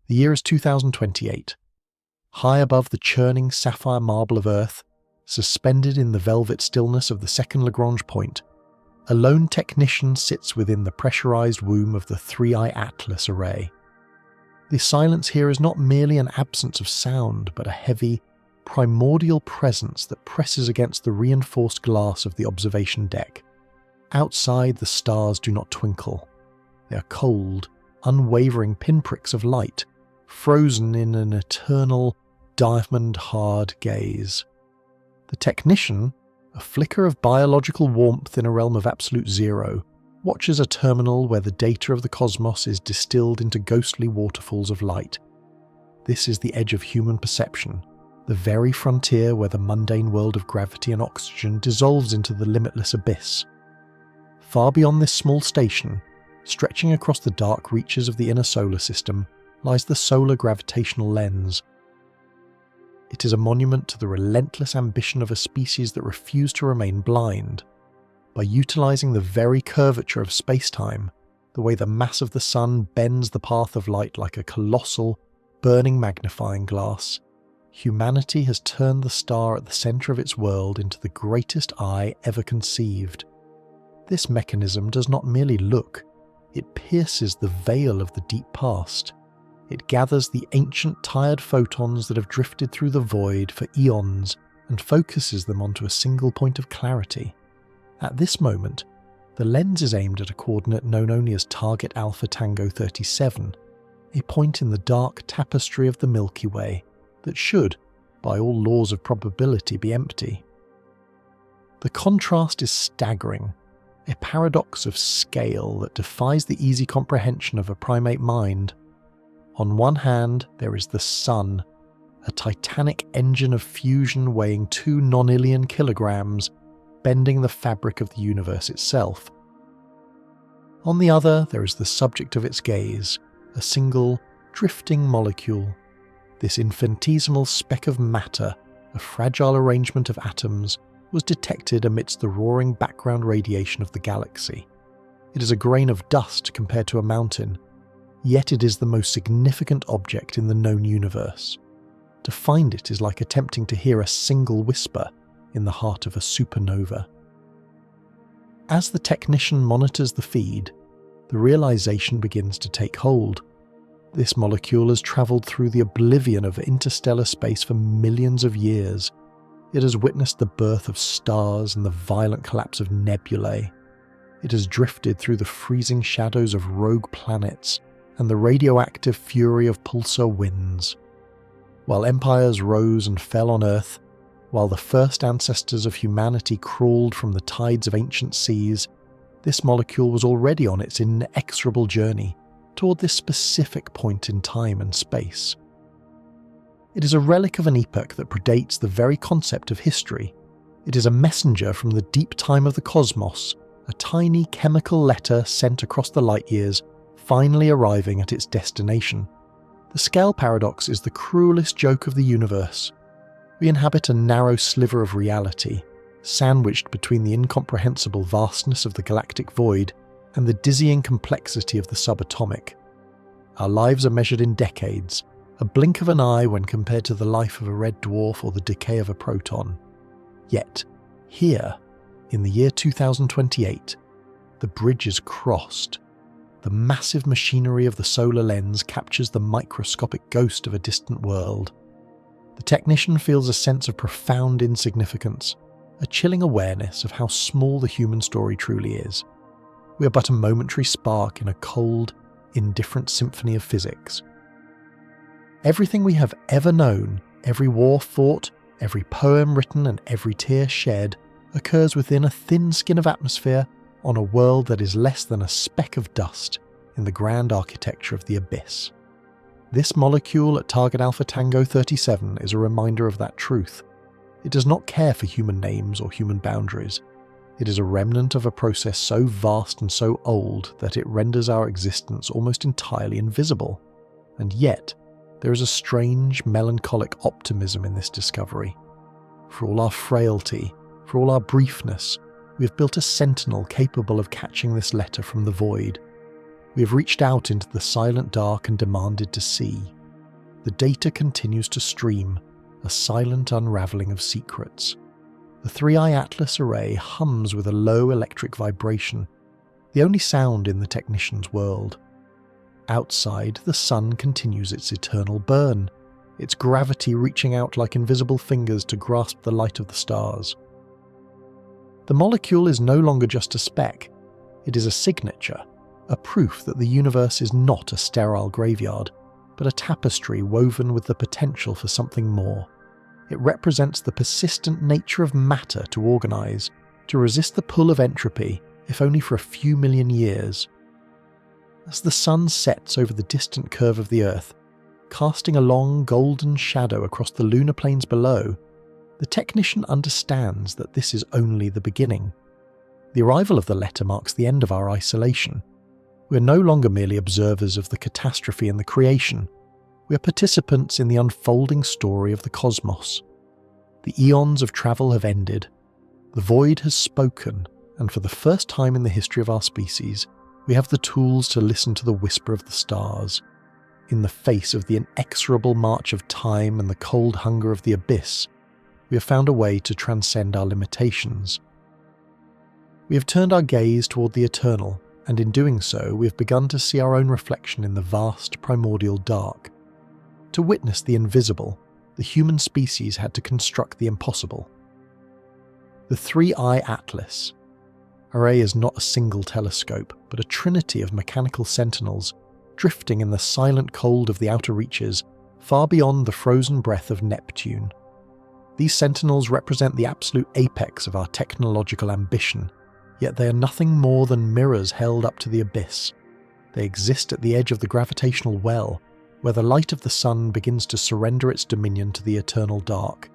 The year is 2028. High above the churning sapphire marble of Earth, suspended in the velvet stillness of the second Lagrange point, a lone technician sits within the pressurized womb of the 3i Atlas array. The silence here is not merely an absence of sound, but a heavy, primordial presence that presses against the reinforced glass of the observation deck. Outside, the stars do not twinkle. They are cold, unwavering pinpricks of light, frozen in an eternal, diamond-hard gaze. The technician, a flicker of biological warmth in a realm of absolute zero, watches a terminal where the data of the cosmos is distilled into ghostly waterfalls of light. This is the edge of human perception, the very frontier where the mundane world of gravity and oxygen dissolves into the limitless abyss. Far beyond this small station, stretching across the dark reaches of the inner solar system, lies the solar gravitational lens. It is a monument to the relentless ambition of a species that refused to remain blind. By utilizing the very curvature of space-time, the way the mass of the sun bends the path of light like a colossal, burning magnifying glass, humanity has turned the star at the center of its world into the greatest eye ever conceived. This mechanism does not merely look, it pierces the veil of the deep past. It gathers the ancient tired photons that have drifted through the void for eons and focuses them onto a single point of clarity. At this moment, the lens is aimed at a coordinate known only as target Alpha Tango 37, a point in the dark tapestry of the Milky Way that should, by all laws of probability, be empty. The contrast is staggering, a paradox of scale that defies the easy comprehension of a primate mind. On one hand, there is the Sun, a titanic engine of fusion weighing 2 nonillion kilograms, bending the fabric of the universe itself. On the other, there is the subject of its gaze, a single, drifting molecule. This infinitesimal speck of matter, a fragile arrangement of atoms, was detected amidst the roaring background radiation of the galaxy. It is a grain of dust compared to a mountain, yet it is the most significant object in the known universe. To find it is like attempting to hear a single whisper in the heart of a supernova. As the technician monitors the feed, the realization begins to take hold. This molecule has travelled through the oblivion of interstellar space for millions of years. It has witnessed the birth of stars and the violent collapse of nebulae. It has drifted through the freezing shadows of rogue planets and the radioactive fury of pulsar winds. While empires rose and fell on Earth, while the first ancestors of humanity crawled from the tides of ancient seas, this molecule was already on its inexorable journey toward this specific point in time and space. It is a relic of an epoch that predates the very concept of history. It is a messenger from the deep time of the cosmos, a tiny chemical letter sent across the light years, finally arriving at its destination. The scale paradox is the cruelest joke of the universe. We inhabit a narrow sliver of reality, sandwiched between the incomprehensible vastness of the galactic void and the dizzying complexity of the subatomic. Our lives are measured in decades, a blink of an eye when compared to the life of a red dwarf or the decay of a proton. Yet, here, in the year 2028, the bridge is crossed. The massive machinery of the solar lens captures the microscopic ghost of a distant world. The technician feels a sense of profound insignificance, a chilling awareness of how small the human story truly is. We are but a momentary spark in a cold, indifferent symphony of physics. Everything we have ever known, every war fought, every poem written and every tear shed, occurs within a thin skin of atmosphere on a world that is less than a speck of dust in the grand architecture of the abyss. This molecule at target Alpha Tango 37 is a reminder of that truth. It does not care for human names or human boundaries. It is a remnant of a process so vast and so old that it renders our existence almost entirely invisible. And yet, there is a strange, melancholic optimism in this discovery. For all our frailty, for all our briefness, we have built a sentinel capable of catching this letter from the void. We have reached out into the silent dark and demanded to see. the data continues to stream, a silent unravelling of secrets. The 3i Atlas array hums with a low electric vibration, the only sound in the technician's world. Outside, the sun continues its eternal burn, its gravity reaching out like invisible fingers to grasp the light of the stars. The molecule is no longer just a speck, it is a signature, a proof that the universe is not a sterile graveyard, but a tapestry woven with the potential for something more. It represents the persistent nature of matter to organise, to resist the pull of entropy, if only for a few million years. As the sun sets over the distant curve of the Earth, casting a long golden shadow across the lunar plains below, the technician understands that this is only the beginning. The arrival of the letter marks the end of our isolation. We are no longer merely observers of the catastrophe and the creation. We are participants in the unfolding story of the cosmos. The eons of travel have ended. The void has spoken, and for the first time in the history of our species, we have the tools to listen to the whisper of the stars. In the face of the inexorable march of time and the cold hunger of the abyss, we have found a way to transcend our limitations. We have turned our gaze toward the eternal, and in doing so, we have begun to see our own reflection in the vast primordial dark. To witness the invisible, the human species had to construct the impossible. The 3i Atlas array is not a single telescope, but a trinity of mechanical sentinels, drifting in the silent cold of the outer reaches, far beyond the frozen breath of Neptune. These sentinels represent the absolute apex of our technological ambition, yet they are nothing more than mirrors held up to the abyss. They exist at the edge of the gravitational well, where the light of the sun begins to surrender its dominion to the eternal dark.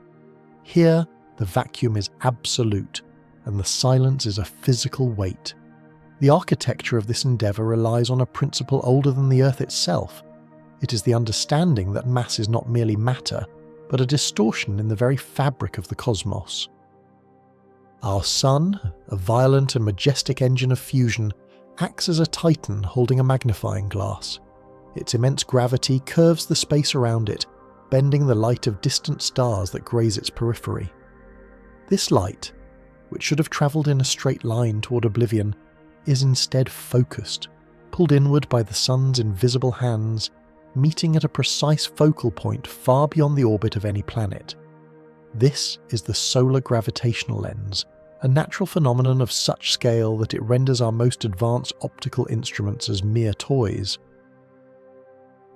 Here, the vacuum is absolute, and the silence is a physical weight. The architecture of this endeavour relies on a principle older than the Earth itself. It is the understanding that mass is not merely matter, but a distortion in the very fabric of the cosmos. Our sun, a violent and majestic engine of fusion, acts as a titan holding a magnifying glass. Its immense gravity curves the space around it, bending the light of distant stars that graze its periphery. This light, which should have travelled in a straight line toward oblivion, is instead focused, pulled inward by the sun's invisible hands, meeting at a precise focal point far beyond the orbit of any planet. This is the solar gravitational lens, a natural phenomenon of such scale that it renders our most advanced optical instruments as mere toys.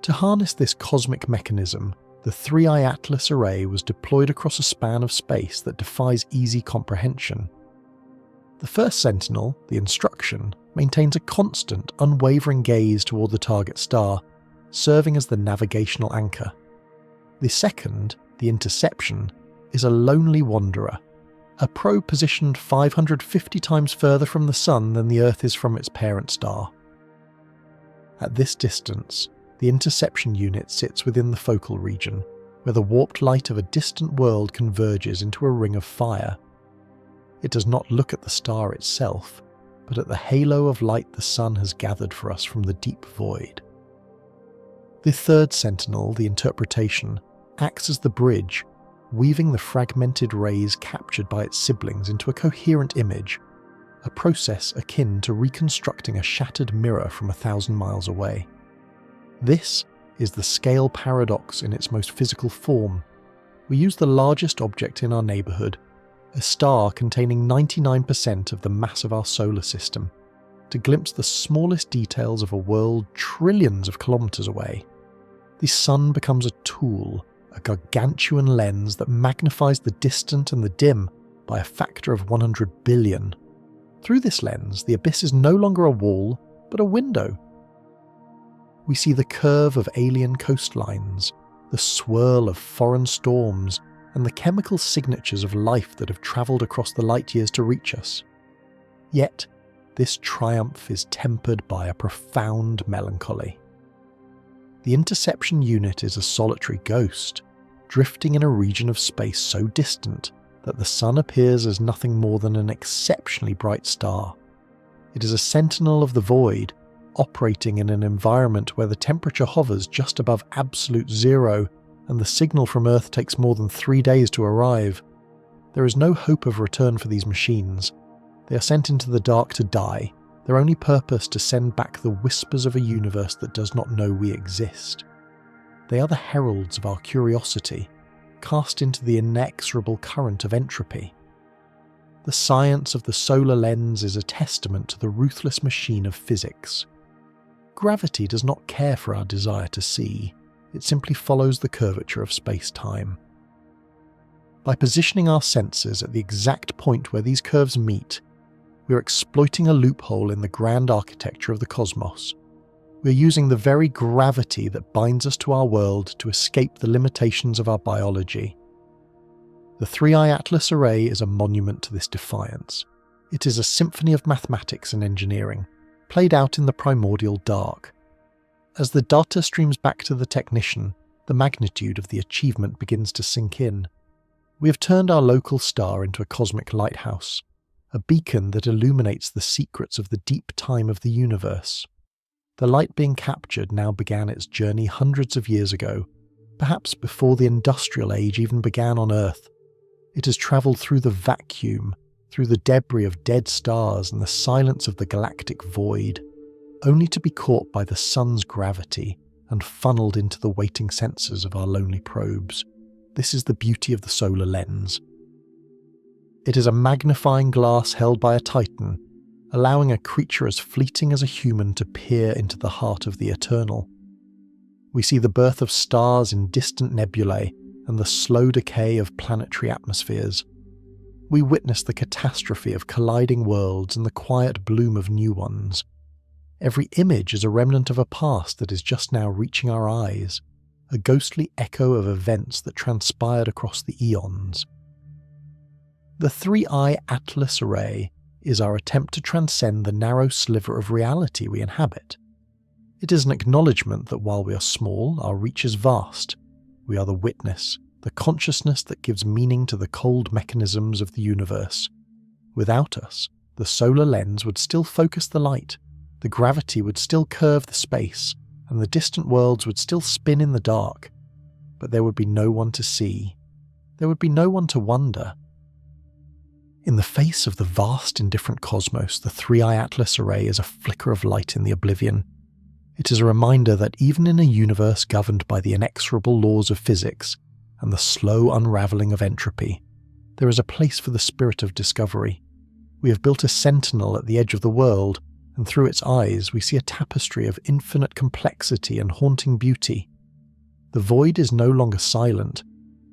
To harness this cosmic mechanism, the 3i Atlas array was deployed across a span of space that defies easy comprehension. The first sentinel, the instruction, maintains a constant, unwavering gaze toward the target star, serving as the navigational anchor. The second, the interception, is a lonely wanderer, a probe positioned 550 times further from the Sun than the Earth is from its parent star. At this distance, the interception unit sits within the focal region, where the warped light of a distant world converges into a ring of fire. It does not look at the star itself, but at the halo of light the Sun has gathered for us from the deep void. The third sentinel, the interpretation, acts as the bridge, weaving the fragmented rays captured by its siblings into a coherent image, a process akin to reconstructing a shattered mirror from 1,000 miles away. This is the scale paradox in its most physical form. We use the largest object in our neighbourhood, a star containing 99% of the mass of our solar system, to glimpse the smallest details of a world trillions of kilometres away. The sun becomes a tool, a gargantuan lens that magnifies the distant and the dim by a factor of 100 billion. Through this lens, the abyss is no longer a wall, but a window. We see the curve of alien coastlines, the swirl of foreign storms, and the chemical signatures of life that have travelled across the light years to reach us. Yet, this triumph is tempered by a profound melancholy. The interception unit is a solitary ghost, drifting in a region of space so distant that the sun appears as nothing more than an exceptionally bright star. It is a sentinel of the void, operating in an environment where the temperature hovers just above absolute zero and the signal from Earth takes more than 3 days to arrive. There is no hope of return for these machines. They are sent into the dark to die, their only purpose to send back the whispers of a universe that does not know we exist. They are the heralds of our curiosity, cast into the inexorable current of entropy. The science of the solar lens is a testament to the ruthless machine of physics. Gravity does not care for our desire to see, it simply follows the curvature of space-time. By positioning our sensors at the exact point where these curves meet, we are exploiting a loophole in the grand architecture of the cosmos. We are using the very gravity that binds us to our world to escape the limitations of our biology. The 3i Atlas array is a monument to this defiance. It is a symphony of mathematics and engineering, played out in the primordial dark. As the data streams back to the technician, the magnitude of the achievement begins to sink in. We have turned our local star into a cosmic lighthouse, a beacon that illuminates the secrets of the deep time of the universe. The light being captured now began its journey hundreds of years ago, perhaps before the industrial age even began on Earth. It has travelled through the vacuum, through the debris of dead stars and the silence of the galactic void, only to be caught by the sun's gravity and funneled into the waiting sensors of our lonely probes. This is the beauty of the solar lens. It is a magnifying glass held by a titan, allowing a creature as fleeting as a human to peer into the heart of the eternal. We see the birth of stars in distant nebulae and the slow decay of planetary atmospheres. We witness the catastrophe of colliding worlds and the quiet bloom of new ones. Every image is a remnant of a past that is just now reaching our eyes, a ghostly echo of events that transpired across the eons. The 3i Atlas array is our attempt to transcend the narrow sliver of reality we inhabit. It is an acknowledgement that while we are small, our reach is vast. We are the witness, the consciousness that gives meaning to the cold mechanisms of the universe. Without us, the solar lens would still focus the light, the gravity would still curve the space, and the distant worlds would still spin in the dark. But there would be no one to see. There would be no one to wonder. In the face of the vast indifferent cosmos, the 3i Atlas array is a flicker of light in the oblivion. It is a reminder that even in a universe governed by the inexorable laws of physics and the slow unravelling of entropy, there is a place for the spirit of discovery. We have built a sentinel at the edge of the world, and through its eyes we see a tapestry of infinite complexity and haunting beauty. The void is no longer silent.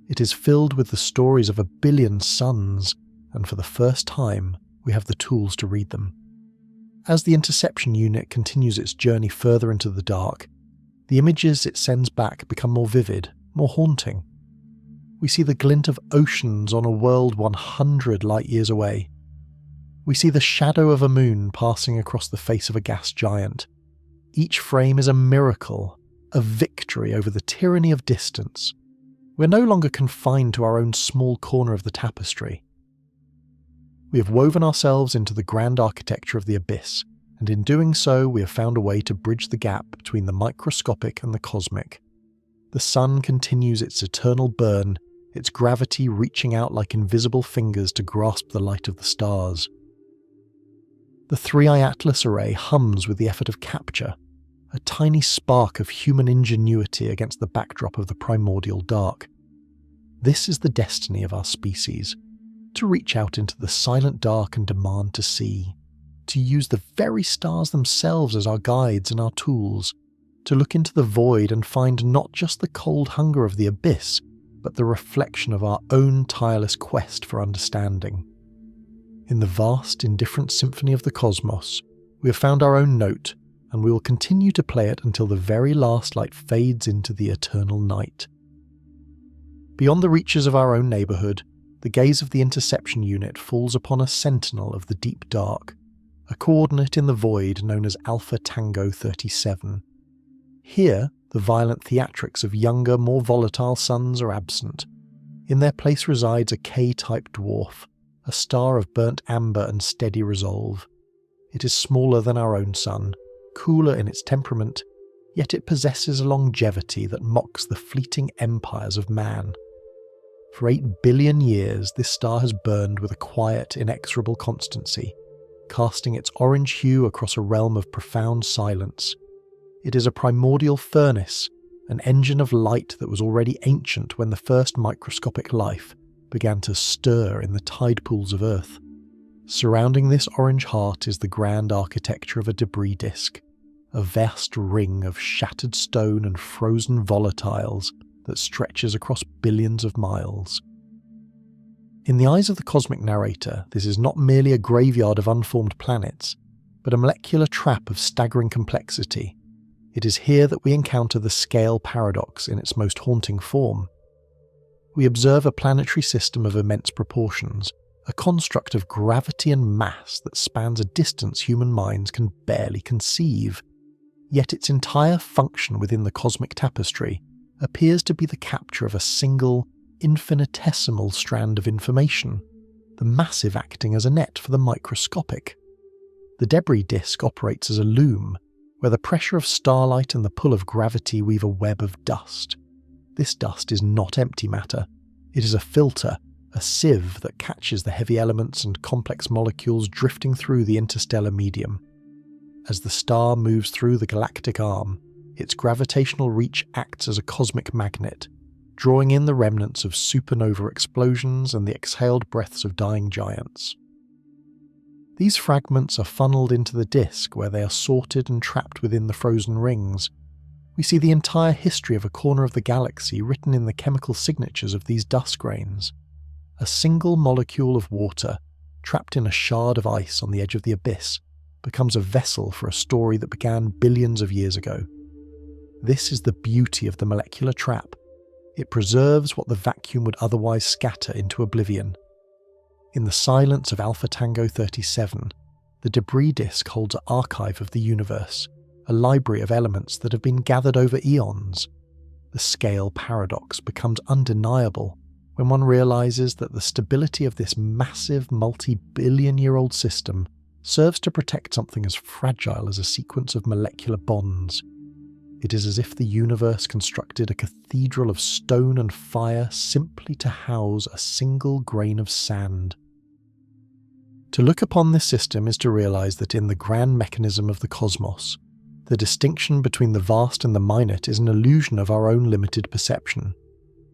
It is filled with the stories of 1 billion suns, and for the first time we have the tools to read them. As the interception unit continues its journey further into the dark, the images it sends back become more vivid, more haunting. We see the glint of oceans on a world 100 light-years away. We see the shadow of a moon passing across the face of a gas giant. Each frame is a miracle, a victory over the tyranny of distance. We're no longer confined to our own small corner of the tapestry. We have woven ourselves into the grand architecture of the abyss, and in doing so we have found a way to bridge the gap between the microscopic and the cosmic. The sun continues its eternal burn, its gravity reaching out like invisible fingers to grasp the light of the stars. The 3i Atlas array hums with the effort of capture, a tiny spark of human ingenuity against the backdrop of the primordial dark. This is the destiny of our species. To reach out into the silent dark and demand to see, to use the very stars themselves as our guides and our tools, to look into the void and find not just the cold hunger of the abyss, but the reflection of our own tireless quest for understanding. In the vast, indifferent symphony of the cosmos, we have found our own note, and we will continue to play it until the very last light fades into the eternal night. Beyond the reaches of our own neighbourhood, the gaze of the interception unit falls upon a sentinel of the deep dark, a coordinate in the void known as Alpha Tango 37. Here, the violent theatrics of younger, more volatile suns are absent. In their place resides a K-type dwarf, a star of burnt amber and steady resolve. It is smaller than our own sun, cooler in its temperament, yet it possesses a longevity that mocks the fleeting empires of man. For 8 billion years, this star has burned with a quiet, inexorable constancy, casting its orange hue across a realm of profound silence. It is a primordial furnace, an engine of light that was already ancient when the first microscopic life began to stir in the tide pools of Earth. Surrounding this orange heart is the grand architecture of a debris disk, a vast ring of shattered stone and frozen volatiles that stretches across billions of miles. In the eyes of the cosmic narrator, this is not merely a graveyard of unformed planets, but a molecular trap of staggering complexity. It is here that we encounter the scale paradox in its most haunting form. We observe a planetary system of immense proportions, a construct of gravity and mass that spans a distance human minds can barely conceive. Yet its entire function within the cosmic tapestry appears to be the capture of a single, infinitesimal strand of information, the massive acting as a net for the microscopic. The debris disk operates as a loom, where the pressure of starlight and the pull of gravity weave a web of dust. This dust is not empty matter. It is a filter, a sieve that catches the heavy elements and complex molecules drifting through the interstellar medium. As the star moves through the galactic arm, its gravitational reach acts as a cosmic magnet, drawing in the remnants of supernova explosions and the exhaled breaths of dying giants. These fragments are funneled into the disk where they are sorted and trapped within the frozen rings. We see the entire history of a corner of the galaxy written in the chemical signatures of these dust grains. A single molecule of water, trapped in a shard of ice on the edge of the abyss, becomes a vessel for a story that began billions of years ago. This is the beauty of the molecular trap. It preserves what the vacuum would otherwise scatter into oblivion. In the silence of Alpha Tango 37, the debris disk holds an archive of the universe, a library of elements that have been gathered over eons. The scale paradox becomes undeniable when one realizes that the stability of this massive multi-billion-year-old system serves to protect something as fragile as a sequence of molecular bonds. It is as if the universe constructed a cathedral of stone and fire simply to house a single grain of sand. To look upon this system is to realize that in the grand mechanism of the cosmos, the distinction between the vast and the minute is an illusion of our own limited perception.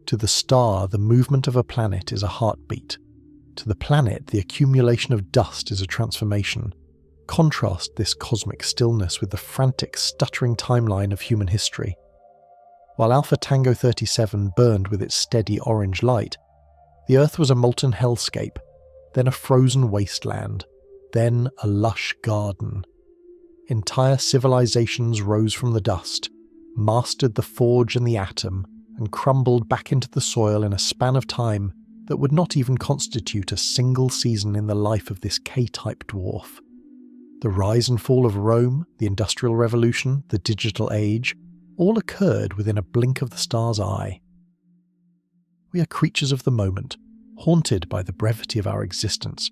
To the star, the movement of a planet is a heartbeat. To the planet, the accumulation of dust is a transformation. Contrast this cosmic stillness with the frantic, stuttering timeline of human history. While Alpha Tango 37 burned with its steady orange light, the Earth was a molten hellscape, then a frozen wasteland, then a lush garden. Entire civilizations rose from the dust, mastered the forge and the atom, and crumbled back into the soil in a span of time that would not even constitute a single season in the life of this K-type dwarf. The rise and fall of Rome, the Industrial Revolution, the Digital Age, all occurred within a blink of the star's eye. We are creatures of the moment, haunted by the brevity of our existence,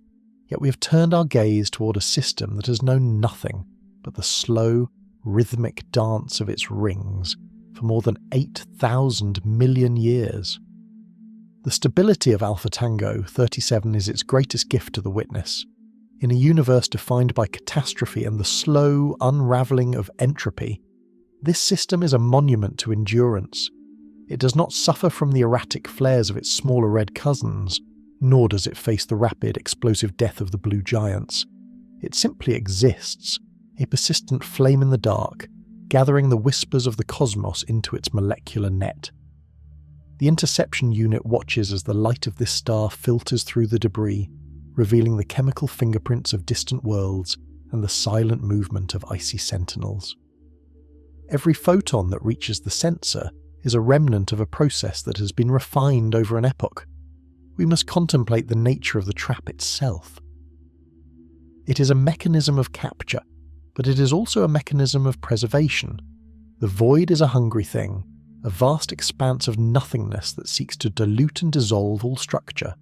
yet we have turned our gaze toward a system that has known nothing but the slow, rhythmic dance of its rings for more than 8,000 million years. The stability of Alpha Tango 37 is its greatest gift to the witness. In a universe defined by catastrophe and the slow unravelling of entropy, this system is a monument to endurance. It does not suffer from the erratic flares of its smaller red cousins, nor does it face the rapid, explosive death of the blue giants. It simply exists, a persistent flame in the dark, gathering the whispers of the cosmos into its molecular net. The interception unit watches as the light of this star filters through the debris, revealing the chemical fingerprints of distant worlds and the silent movement of icy sentinels. Every photon that reaches the sensor is a remnant of a process that has been refined over an epoch. We must contemplate the nature of the trap itself. It is a mechanism of capture, but it is also a mechanism of preservation. The void is a hungry thing, a vast expanse of nothingness that seeks to dilute and dissolve all structure.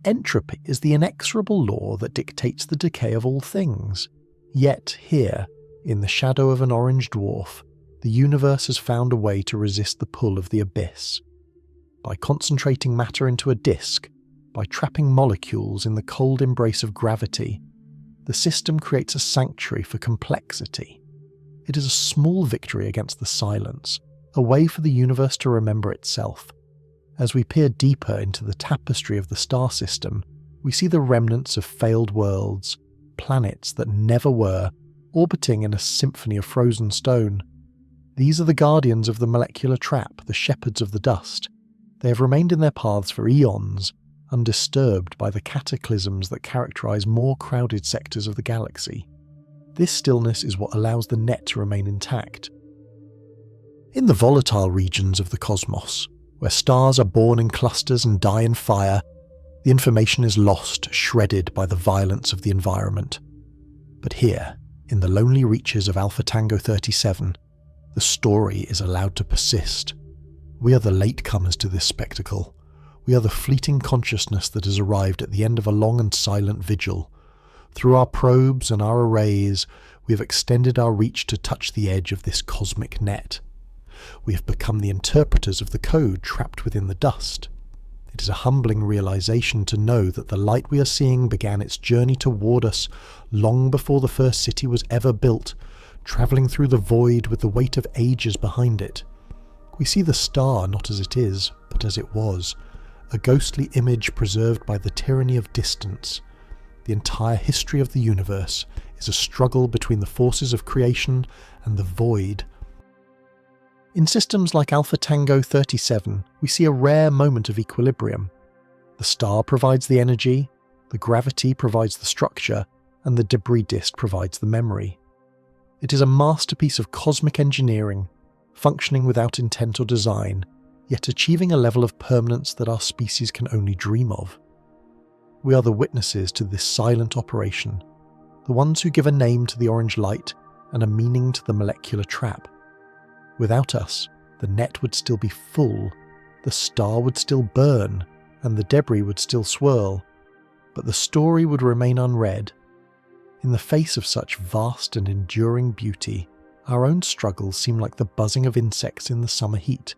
Entropy is the inexorable law that dictates the decay of all things. Yet here, In the shadow of an orange dwarf, the universe has found a way to resist the pull of the abyss. By concentrating matter into a disk, by trapping molecules in the cold embrace of gravity, the system creates a sanctuary for complexity. It is a small victory against the silence, a way for the universe to remember itself. As we peer deeper into the tapestry of the star system, we see the remnants of failed worlds, planets that never were, orbiting in a symphony of frozen stone. These are the guardians of the molecular trap, the shepherds of the dust. They have remained in their paths for eons, undisturbed by the cataclysms that characterize more crowded sectors of the galaxy. This stillness is what allows the net to remain intact. In the volatile regions of the cosmos, where stars are born in clusters and die in fire, the information is lost, shredded by the violence of the environment. But here, in the lonely reaches of Alpha Tango 37, the story is allowed to persist. We are the latecomers to this spectacle. We are the fleeting consciousness that has arrived at the end of a long and silent vigil. Through our probes and our arrays, we have extended our reach to touch the edge of this cosmic net. We have become the interpreters of the code trapped within the dust. It is a humbling realization to know that the light we are seeing began its journey toward us long before the first city was ever built, travelling through the void with the weight of ages behind it. We see the star not as it is, but as it was, a ghostly image preserved by the tyranny of distance. The entire history of the universe is a struggle between the forces of creation and the void. In systems like Alpha Tango 37, we see a rare moment of equilibrium. The star provides the energy, the gravity provides the structure, and the debris disk provides the memory. It is a masterpiece of cosmic engineering, functioning without intent or design, yet achieving a level of permanence that our species can only dream of. We are the witnesses to this silent operation, the ones who give a name to the orange light and a meaning to the molecular trap. Without us, the net would still be full, the star would still burn, and the debris would still swirl, but the story would remain unread. In the face of such vast and enduring beauty, our own struggles seem like the buzzing of insects in the summer heat.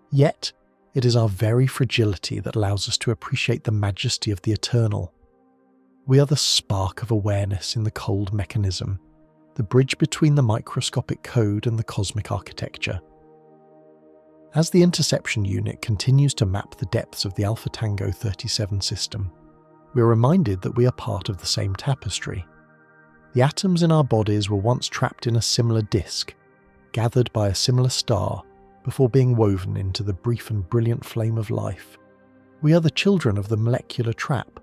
Yet, it is our very fragility that allows us to appreciate the majesty of the eternal. We are the spark of awareness in the cold mechanism, the bridge between the microscopic code and the cosmic architecture. As the interception unit continues to map the depths of the Alpha Tango 37 system, we are reminded that we are part of the same tapestry. The atoms in our bodies were once trapped in a similar disk, gathered by a similar star, before being woven into the brief and brilliant flame of life. We are the children of the molecular trap,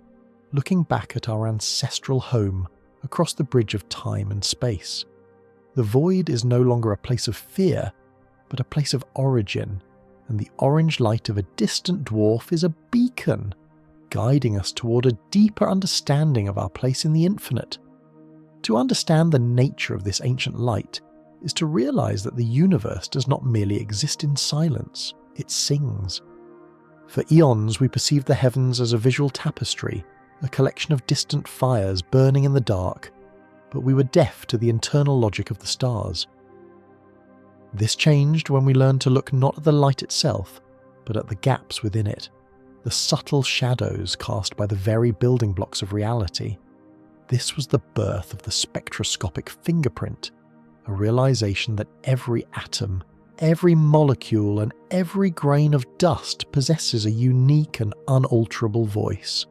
looking back at our ancestral home across the bridge of time and space. The void is no longer a place of fear, but a place of origin, and the orange light of a distant dwarf is a beacon, guiding us toward a deeper understanding of our place in the infinite. To understand the nature of this ancient light is to realize that the universe does not merely exist in silence, it sings. For eons we perceived the heavens as a visual tapestry, a collection of distant fires burning in the dark, but we were deaf to the internal logic of the stars. This changed when we learned to look not at the light itself, but at the gaps within it, the subtle shadows cast by the very building blocks of reality. This was the birth of the spectroscopic fingerprint, a realization that every atom, every molecule, and every grain of dust possesses a unique and unalterable voice.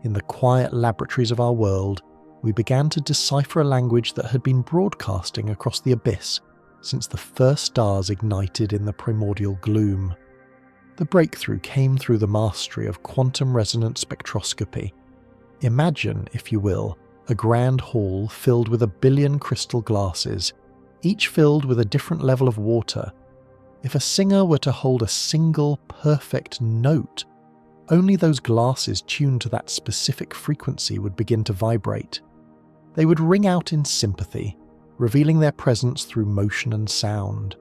In the quiet laboratories of our world, we began to decipher a language that had been broadcasting across the abyss since the first stars ignited in the primordial gloom. The breakthrough came through the mastery of quantum resonance spectroscopy. Imagine, if you will, a grand hall filled with 1 billion crystal glasses, each filled with a different level of water. If a singer were to hold a single perfect note, only those glasses tuned to that specific frequency would begin to vibrate. They would ring out in sympathy, revealing their presence through motion and sound.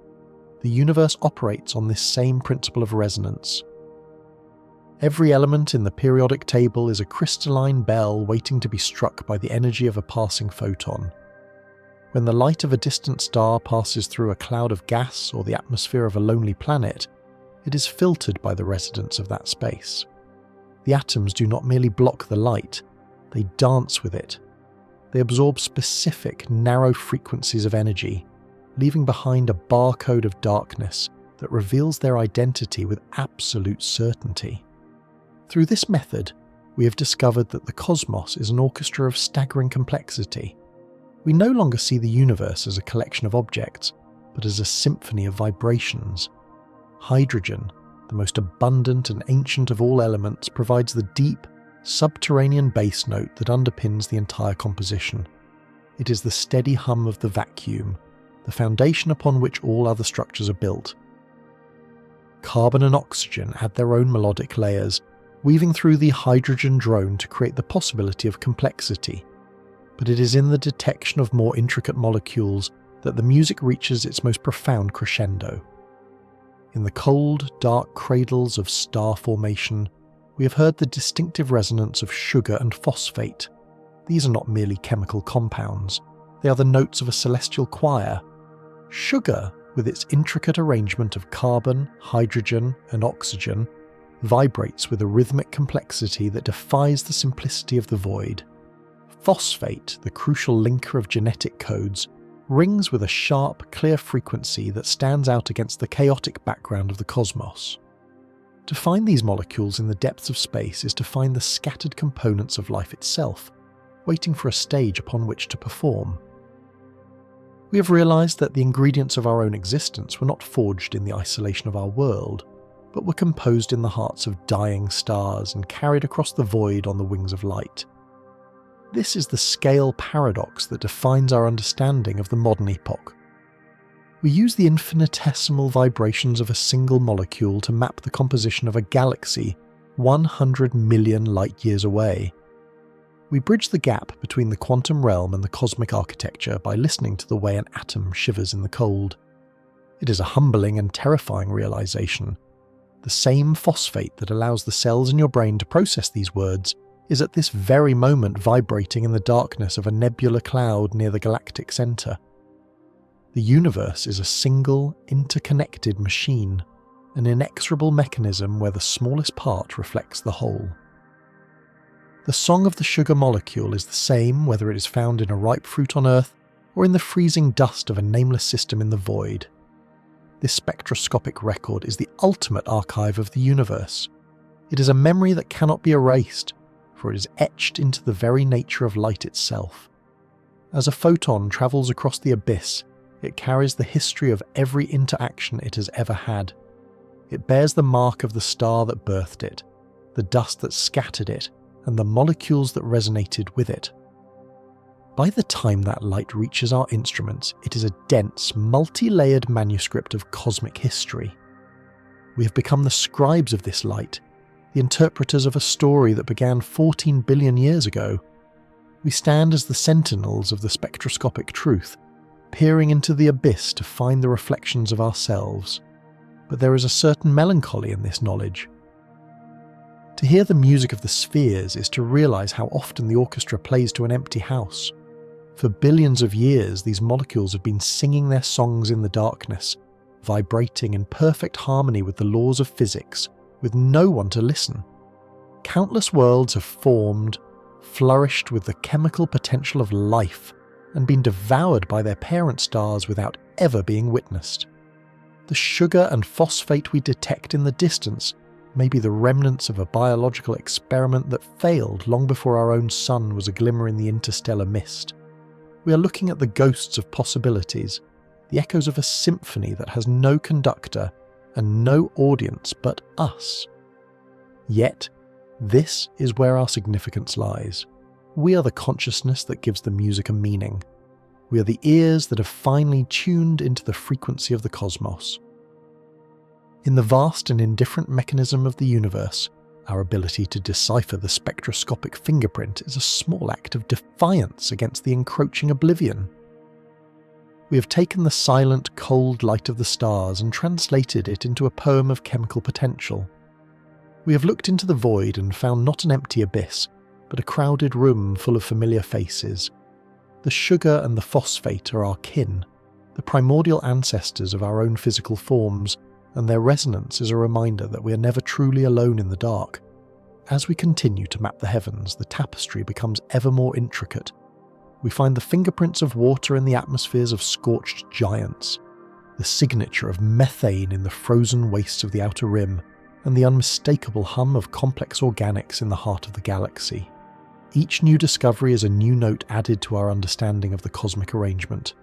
The universe operates on this same principle of resonance. Every element in the periodic table is a crystalline bell waiting to be struck by the energy of a passing photon. When the light of a distant star passes through a cloud of gas or the atmosphere of a lonely planet, it is filtered by the residents of that space. The atoms do not merely block the light, they dance with it. They absorb specific, narrow frequencies of energy, leaving behind a barcode of darkness that reveals their identity with absolute certainty. Through this method, we have discovered that the cosmos is an orchestra of staggering complexity. We no longer see the universe as a collection of objects, but as a symphony of vibrations. Hydrogen, the most abundant and ancient of all elements, provides the deep, subterranean bass note that underpins the entire composition. It is the steady hum of the vacuum, the foundation upon which all other structures are built. Carbon and oxygen add their own melodic layers, weaving through the hydrogen drone to create the possibility of complexity. But it is in the detection of more intricate molecules that the music reaches its most profound crescendo. In the cold, dark cradles of star formation, we have heard the distinctive resonance of sugar and phosphate. These are not merely chemical compounds, they are the notes of a celestial choir. Sugar, with its intricate arrangement of carbon, hydrogen, and oxygen, vibrates with a rhythmic complexity that defies the simplicity of the void. Phosphate, the crucial linker of genetic codes, rings with a sharp, clear frequency that stands out against the chaotic background of the cosmos. To find these molecules in the depths of space is to find the scattered components of life itself, waiting for a stage upon which to perform. We have realized that the ingredients of our own existence were not forged in the isolation of our world, but were composed in the hearts of dying stars and carried across the void on the wings of light. This is the scale paradox that defines our understanding of the modern epoch. We use the infinitesimal vibrations of a single molecule to map the composition of a galaxy 100 million light-years away. We bridge the gap between the quantum realm and the cosmic architecture by listening to the way an atom shivers in the cold. It is a humbling and terrifying realization. The same phosphate that allows the cells in your brain to process these words is at this very moment vibrating in the darkness of a nebular cloud near the galactic center. The universe is a single, interconnected machine, an inexorable mechanism where the smallest part reflects the whole. The song of the sugar molecule is the same whether it is found in a ripe fruit on Earth or in the freezing dust of a nameless system in the void. This spectroscopic record is the ultimate archive of the universe. It is a memory that cannot be erased, for it is etched into the very nature of light itself. As a photon travels across the abyss, it carries the history of every interaction it has ever had. It bears the mark of the star that birthed it, the dust that scattered it, and the molecules that resonated with it. By the time that light reaches our instruments, it is a dense, multi-layered manuscript of cosmic history. We have become the scribes of this light, the interpreters of a story that began 14 billion years ago. We stand as the sentinels of the spectroscopic truth, peering into the abyss to find the reflections of ourselves. But there is a certain melancholy in this knowledge. To hear the music of the spheres is to realize how often the orchestra plays to an empty house. For billions of years, these molecules have been singing their songs in the darkness, vibrating in perfect harmony with the laws of physics, with no one to listen. Countless worlds have formed, flourished with the chemical potential of life, and been devoured by their parent stars without ever being witnessed. The sugar and phosphate we detect in the distance may be the remnants of a biological experiment that failed long before our own sun was a glimmer in the interstellar mist. We are looking at the ghosts of possibilities, the echoes of a symphony that has no conductor and no audience but us. Yet, this is where our significance lies. We are the consciousness that gives the music a meaning. We are the ears that have finally tuned into the frequency of the cosmos. In the vast and indifferent mechanism of the universe, our ability to decipher the spectroscopic fingerprint is a small act of defiance against the encroaching oblivion. We have taken the silent, cold light of the stars and translated it into a poem of chemical potential. We have looked into the void and found not an empty abyss, but a crowded room full of familiar faces. The sugar and the phosphate are our kin, the primordial ancestors of our own physical forms, and their resonance is a reminder that we are never truly alone in the dark. As we continue to map the heavens, the tapestry becomes ever more intricate. We find the fingerprints of water in the atmospheres of scorched giants, the signature of methane in the frozen wastes of the outer rim, and the unmistakable hum of complex organics in the heart of the galaxy. Each new discovery is a new note added to our understanding of the cosmic arrangement.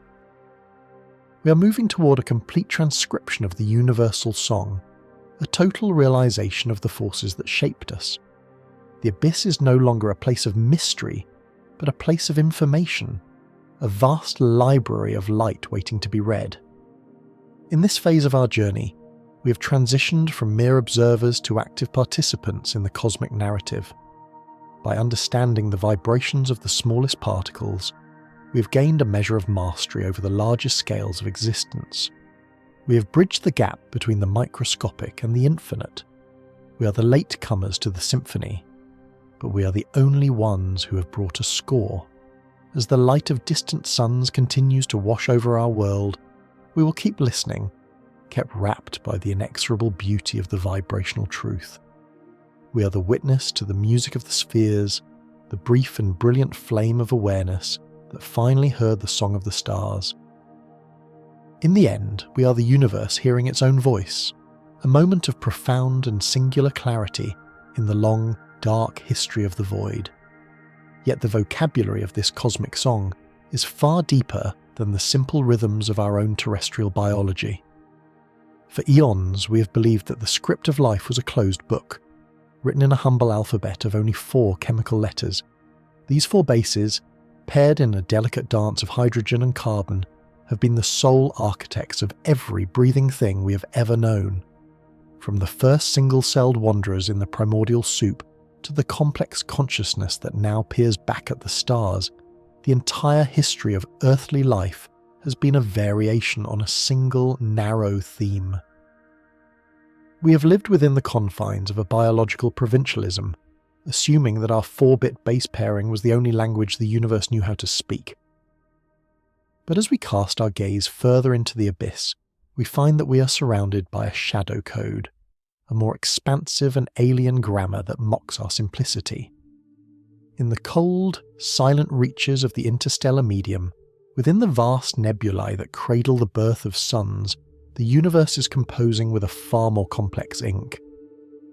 We are moving toward a complete transcription of the universal song, a total realization of the forces that shaped us. The abyss is no longer a place of mystery, but a place of information, a vast library of light waiting to be read. In this phase of our journey, we have transitioned from mere observers to active participants in the cosmic narrative. By understanding the vibrations of the smallest particles, we have gained a measure of mastery over the largest scales of existence. We have bridged the gap between the microscopic and the infinite. We are the latecomers to the symphony, but we are the only ones who have brought a score. As the light of distant suns continues to wash over our world, we will keep listening, kept wrapped by the inexorable beauty of the vibrational truth. We are the witness to the music of the spheres, the brief and brilliant flame of awareness that finally heard the song of the stars. In the end, we are the universe hearing its own voice, a moment of profound and singular clarity in the long, dark history of the void. Yet the vocabulary of this cosmic song is far deeper than the simple rhythms of our own terrestrial biology. For eons, we have believed that the script of life was a closed book, written in a humble alphabet of only 4 chemical letters. These 4 bases, paired in a delicate dance of hydrogen and carbon, have been the sole architects of every breathing thing we have ever known. From the first single-celled wanderers in the primordial soup to the complex consciousness that now peers back at the stars, the entire history of earthly life has been a variation on a single, narrow theme. We have lived within the confines of a biological provincialism, assuming that our 4-bit base pairing was the only language the universe knew how to speak. But as we cast our gaze further into the abyss, we find that we are surrounded by a shadow code, a more expansive and alien grammar that mocks our simplicity. In the cold, silent reaches of the interstellar medium, within the vast nebulae that cradle the birth of suns, the universe is composing with a far more complex ink.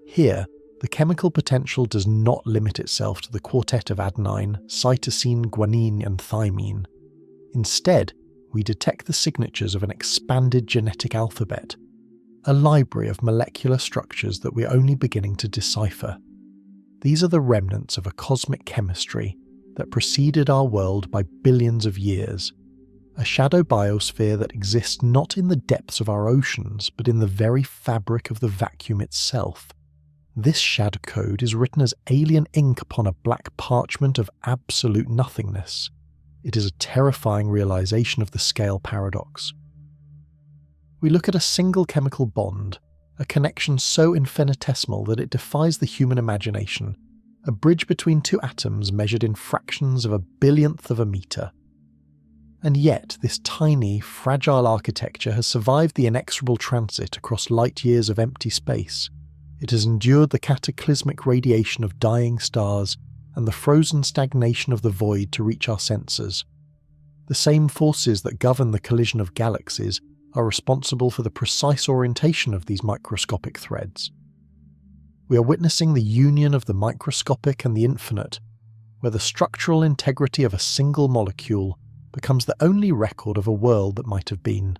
Here, the chemical potential does not limit itself to the quartet of adenine, cytosine, guanine, and thymine. Instead, we detect the signatures of an expanded genetic alphabet, a library of molecular structures that we're only beginning to decipher. These are the remnants of a cosmic chemistry that preceded our world by billions of years, a shadow biosphere that exists not in the depths of our oceans, but in the very fabric of the vacuum itself. This shadow code is written as alien ink upon a black parchment of absolute nothingness. It is a terrifying realization of the scale paradox. We look at a single chemical bond, a connection so infinitesimal that it defies the human imagination, a bridge between 2 atoms measured in fractions of a billionth of a meter. And yet, this tiny, fragile architecture has survived the inexorable transit across light years of empty space. It has endured the cataclysmic radiation of dying stars and the frozen stagnation of the void to reach our senses. The same forces that govern the collision of galaxies are responsible for the precise orientation of these microscopic threads. We are witnessing the union of the microscopic and the infinite, where the structural integrity of a single molecule becomes the only record of a world that might have been.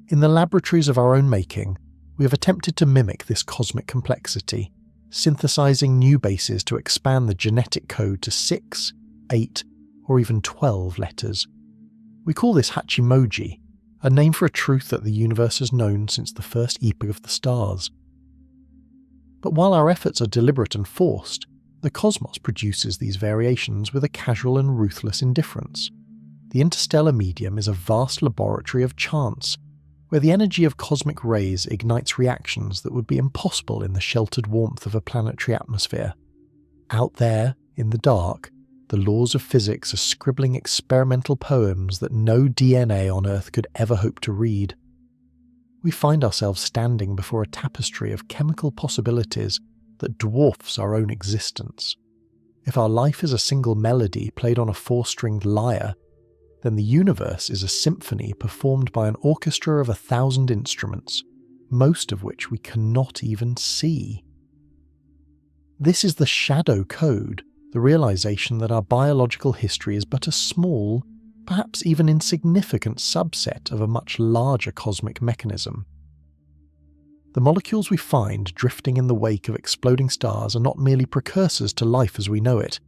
In the laboratories of our own making, we have attempted to mimic this cosmic complexity, synthesizing new bases to expand the genetic code to 6, 8, or even 12 letters. We call this Hachimoji, a name for a truth that the universe has known since the first epoch of the stars. But while our efforts are deliberate and forced, the cosmos produces these variations with a casual and ruthless indifference. The interstellar medium is a vast laboratory of chance, where the energy of cosmic rays ignites reactions that would be impossible in the sheltered warmth of a planetary atmosphere. Out there, in the dark, the laws of physics are scribbling experimental poems that no DNA on Earth could ever hope to read. We find ourselves standing before a tapestry of chemical possibilities that dwarfs our own existence. If our life is a single melody played on a four-stringed lyre, then the universe is a symphony performed by an orchestra of 1,000 instruments, most of which we cannot even see. This is the shadow code, the realization that our biological history is but a small, perhaps even insignificant subset of a much larger cosmic mechanism. The molecules we find drifting in the wake of exploding stars are not merely precursors to life as we know it.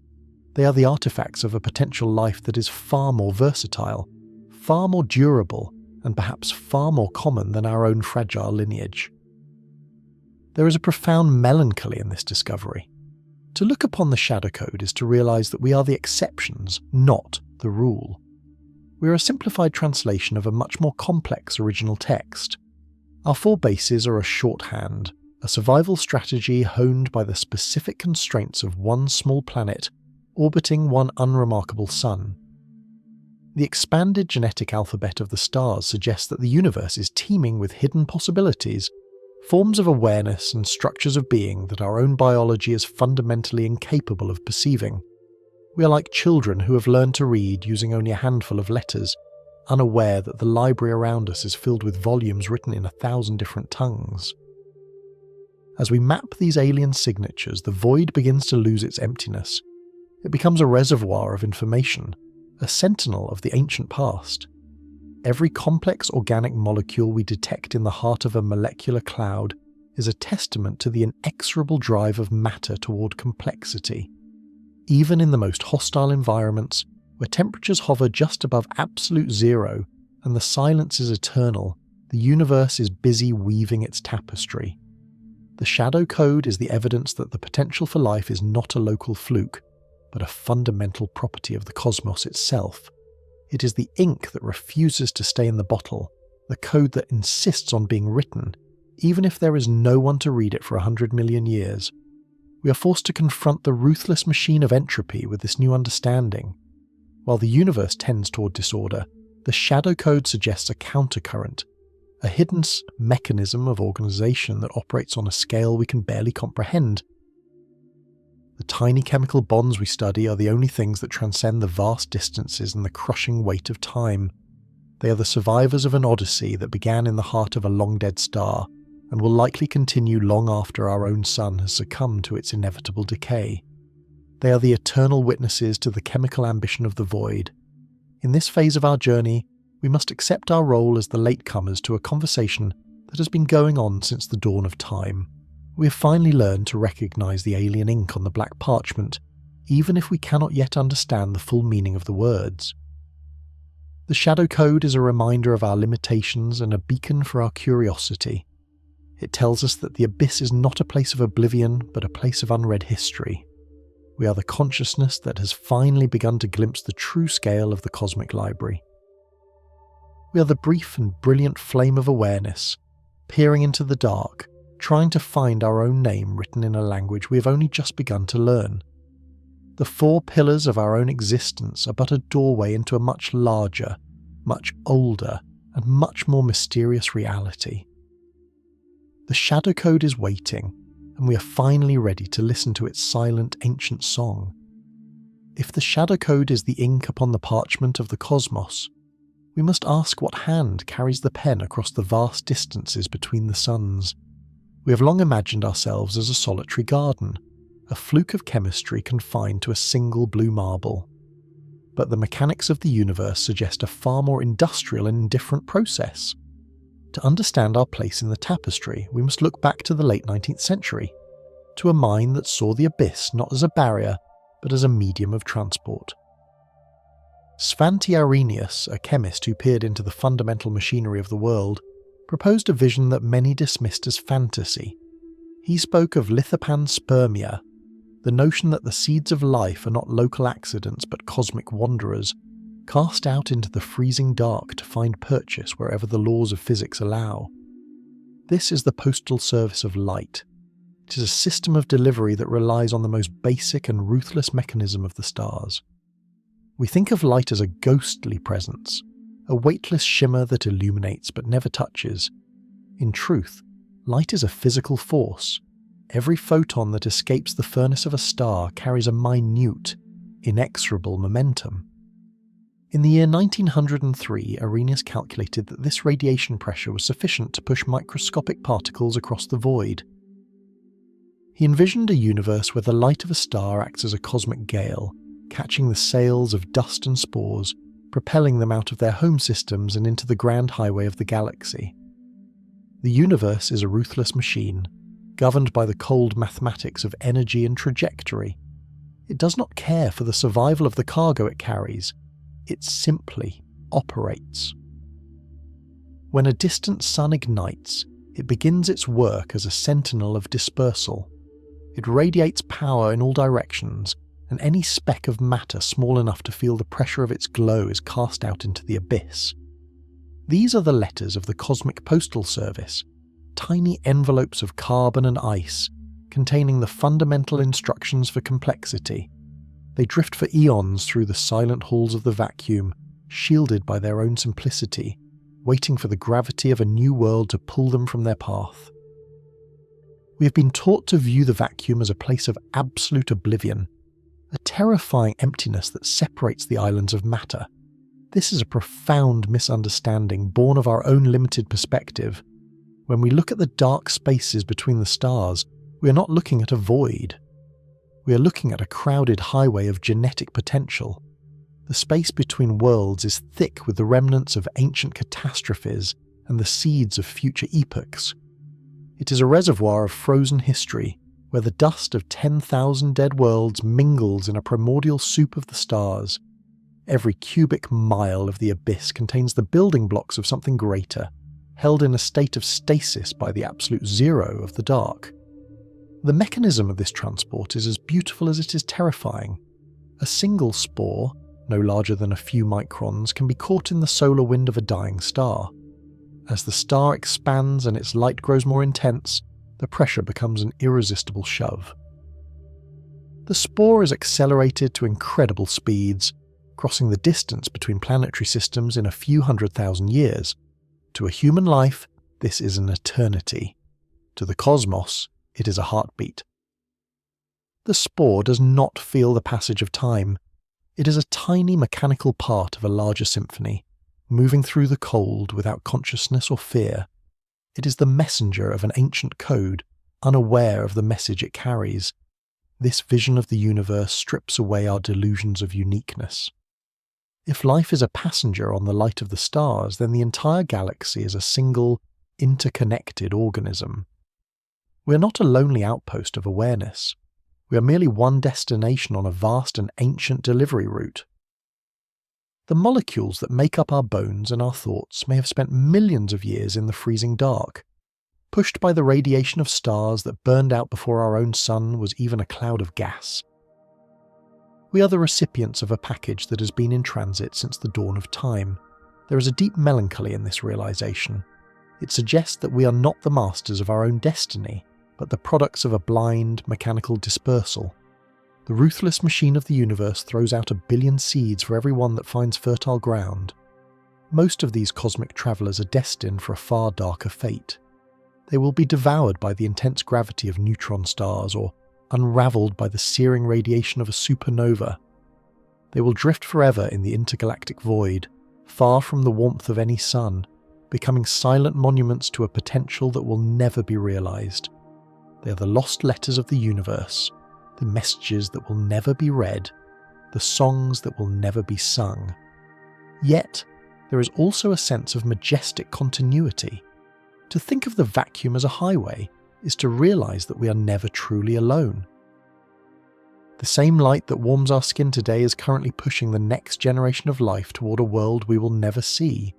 They are the artifacts of a potential life that is far more versatile, far more durable, and perhaps far more common than our own fragile lineage. There is a profound melancholy in this discovery. To look upon the shadow code is to realize that we are the exceptions, not the rule. We are a simplified translation of a much more complex original text. Our four bases are a shorthand, a survival strategy honed by the specific constraints of one small planet orbiting one unremarkable sun. The expanded genetic alphabet of the stars suggests that the universe is teeming with hidden possibilities, forms of awareness and structures of being that our own biology is fundamentally incapable of perceiving. We are like children who have learned to read using only a handful of letters, unaware that the library around us is filled with volumes written in 1,000 different tongues. As we map these alien signatures, the void begins to lose its emptiness. It becomes a reservoir of information, a sentinel of the ancient past. Every complex organic molecule we detect in the heart of a molecular cloud is a testament to the inexorable drive of matter toward complexity. Even in the most hostile environments, where temperatures hover just above absolute zero and the silence is eternal, the universe is busy weaving its tapestry. The shadow code is the evidence that the potential for life is not a local fluke, but a fundamental property of the cosmos itself. It is the ink that refuses to stay in the bottle, the code that insists on being written, even if there is no one to read it for 100 million years. We are forced to confront the ruthless machine of entropy with this new understanding. While the universe tends toward disorder, the shadow code suggests a countercurrent, a hidden mechanism of organization that operates on a scale we can barely comprehend. The tiny chemical bonds we study are the only things that transcend the vast distances and the crushing weight of time. They are the survivors of an odyssey that began in the heart of a long-dead star and will likely continue long after our own sun has succumbed to its inevitable decay. They are the eternal witnesses to the chemical ambition of the void. In this phase of our journey, we must accept our role as the latecomers to a conversation that has been going on since the dawn of time. We have finally learned to recognize the alien ink on the black parchment, even if we cannot yet understand the full meaning of the words. The shadow code is a reminder of our limitations and a beacon for our curiosity. It tells us that the abyss is not a place of oblivion, but a place of unread history. We are the consciousness that has finally begun to glimpse the true scale of the cosmic library. We are the brief and brilliant flame of awareness, peering into the dark, trying to find our own name written in a language we have only just begun to learn. The four pillars of our own existence are but a doorway into a much larger, much older, and much more mysterious reality. The shadow code is waiting, and we are finally ready to listen to its silent ancient song. If the shadow code is the ink upon the parchment of the cosmos, we must ask what hand carries the pen across the vast distances between the suns. We have long imagined ourselves as a solitary garden, a fluke of chemistry confined to a single blue marble. But the mechanics of the universe suggest a far more industrial and indifferent process. To understand our place in the tapestry, we must look back to the late 19th century, to a mind that saw the abyss not as a barrier, but as a medium of transport. Svante Arrhenius, a chemist who peered into the fundamental machinery of the world, proposed a vision that many dismissed as fantasy. He spoke of lithopanspermia, the notion that the seeds of life are not local accidents but cosmic wanderers, cast out into the freezing dark to find purchase wherever the laws of physics allow. This is the postal service of light. It is a system of delivery that relies on the most basic and ruthless mechanism of the stars. We think of light as a ghostly presence, a weightless shimmer that illuminates but never touches. In truth, light is a physical force. Every photon that escapes the furnace of a star carries a minute, inexorable momentum. In the year 1903, Arrhenius calculated that this radiation pressure was sufficient to push microscopic particles across the void. He envisioned a universe where the light of a star acts as a cosmic gale, catching the sails of dust and spores, propelling them out of their home systems and into the grand highway of the galaxy. The universe is a ruthless machine, governed by the cold mathematics of energy and trajectory. It does not care for the survival of the cargo it carries. It simply operates. When a distant sun ignites, it begins its work as a sentinel of dispersal. It radiates power in all directions, and any speck of matter small enough to feel the pressure of its glow is cast out into the abyss. These are the letters of the Cosmic Postal Service, tiny envelopes of carbon and ice, containing the fundamental instructions for complexity. They drift for eons through the silent halls of the vacuum, shielded by their own simplicity, waiting for the gravity of a new world to pull them from their path. We have been taught to view the vacuum as a place of absolute oblivion, a terrifying emptiness that separates the islands of matter. This is a profound misunderstanding born of our own limited perspective. When we look at the dark spaces between the stars, we are not looking at a void. We are looking at a crowded highway of genetic potential. The space between worlds is thick with the remnants of ancient catastrophes and the seeds of future epochs. It is a reservoir of frozen history, where the dust of 10,000 dead worlds mingles in a primordial soup of the stars. Every cubic mile of the abyss contains the building blocks of something greater, held in a state of stasis by the absolute zero of the dark. The mechanism of this transport is as beautiful as it is terrifying. A single spore, no larger than a few microns, can be caught in the solar wind of a dying star. As the star expands and its light grows more intense, the pressure becomes an irresistible shove. The spore is accelerated to incredible speeds, crossing the distance between planetary systems in a few 100,000 years. To a human life, this is an eternity. To the cosmos, it is a heartbeat. The spore does not feel the passage of time. It is a tiny mechanical part of a larger symphony, moving through the cold without consciousness or fear. It is the messenger of an ancient code, unaware of the message it carries. This vision of the universe strips away our delusions of uniqueness. If life is a passenger on the light of the stars, then the entire galaxy is a single, interconnected organism. We are not a lonely outpost of awareness. We are merely one destination on a vast and ancient delivery route. The molecules that make up our bones and our thoughts may have spent millions of years in the freezing dark, pushed by the radiation of stars that burned out before our own sun was even a cloud of gas. We are the recipients of a package that has been in transit since the dawn of time. There is a deep melancholy in this realization. It suggests that we are not the masters of our own destiny, but the products of a blind, mechanical dispersal. The ruthless machine of the universe throws out 1 billion seeds for every one that finds fertile ground. Most of these cosmic travelers are destined for a far darker fate. They will be devoured by the intense gravity of neutron stars or unraveled by the searing radiation of a supernova. They will drift forever in the intergalactic void, far from the warmth of any sun, becoming silent monuments to a potential that will never be realized. They are the lost letters of the universe, the messages that will never be read, the songs that will never be sung. Yet, there is also a sense of majestic continuity. To think of the vacuum as a highway is to realize that we are never truly alone. The same light that warms our skin today is currently pushing the next generation of life toward a world we will never see.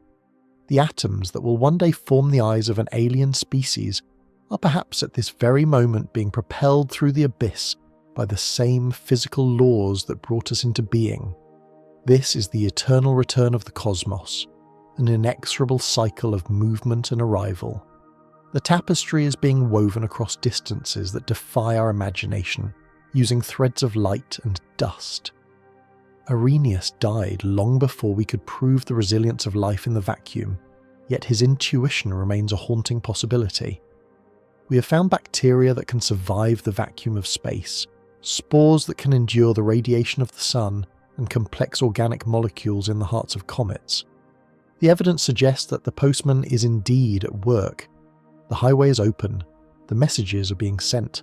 The atoms that will one day form the eyes of an alien species are perhaps at this very moment being propelled through the abyss by the same physical laws that brought us into being. This is the eternal return of the cosmos, an inexorable cycle of movement and arrival. The tapestry is being woven across distances that defy our imagination, using threads of light and dust. Arrhenius died long before we could prove the resilience of life in the vacuum, yet his intuition remains a haunting possibility. We have found bacteria that can survive the vacuum of space, spores that can endure the radiation of the sun, and complex organic molecules in the hearts of comets. The evidence suggests that the postman is indeed at work. The highway is open. The messages are being sent.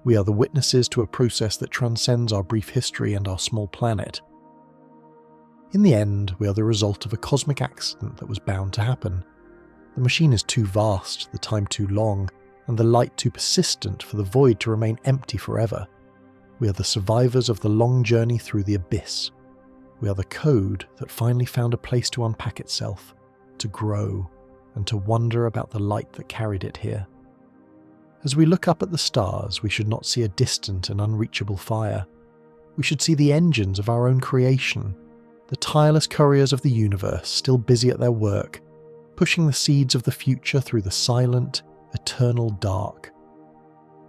We are the witnesses to a process that transcends our brief history and our small planet. In the end, we are the result of a cosmic accident that was bound to happen. The machine is too vast, the time too long, and the light too persistent for the void to remain empty forever. We are the survivors of the long journey through the abyss. We are the code that finally found a place to unpack itself, to grow, and to wonder about the light that carried it here. As we look up at the stars, we should not see a distant and unreachable fire. We should see the engines of our own creation, the tireless couriers of the universe still busy at their work, pushing the seeds of the future through the silent, eternal dark.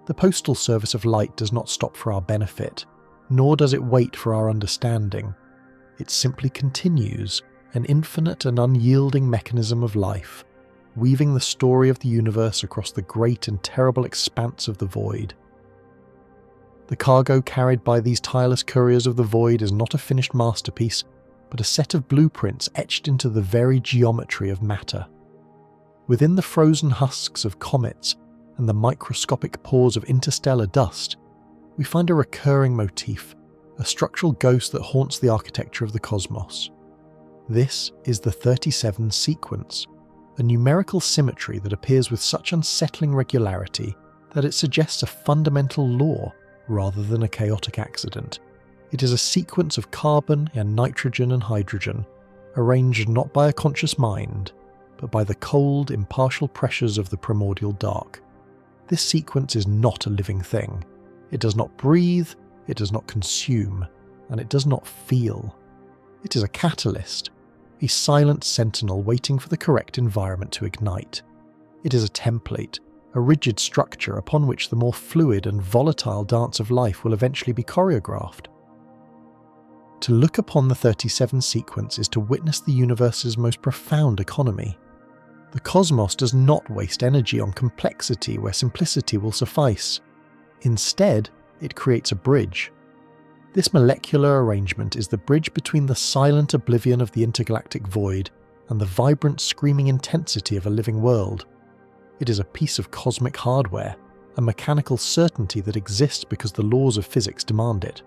The postal service of light does not stop for our benefit, nor does it wait for our understanding. It simply continues, an infinite and unyielding mechanism of life, weaving the story of the universe across the great and terrible expanse of the void. The cargo carried by these tireless couriers of the void is not a finished masterpiece, but a set of blueprints etched into the very geometry of matter. Within the frozen husks of comets and the microscopic pores of interstellar dust, we find a recurring motif, a structural ghost that haunts the architecture of the cosmos. This is the 37 sequence, a numerical symmetry that appears with such unsettling regularity that it suggests a fundamental law rather than a chaotic accident. It is a sequence of carbon and nitrogen and hydrogen, arranged not by a conscious mind, but by the cold, impartial pressures of the primordial dark. This sequence is not a living thing. It does not breathe, it does not consume, and it does not feel. It is a catalyst, a silent sentinel waiting for the correct environment to ignite. It is a template, a rigid structure upon which the more fluid and volatile dance of life will eventually be choreographed. To look upon the 37 sequence is to witness the universe's most profound economy. The cosmos does not waste energy on complexity where simplicity will suffice. Instead, it creates a bridge. This molecular arrangement is the bridge between the silent oblivion of the intergalactic void and the vibrant, screaming intensity of a living world. It is a piece of cosmic hardware, a mechanical certainty that exists because the laws of physics demand it.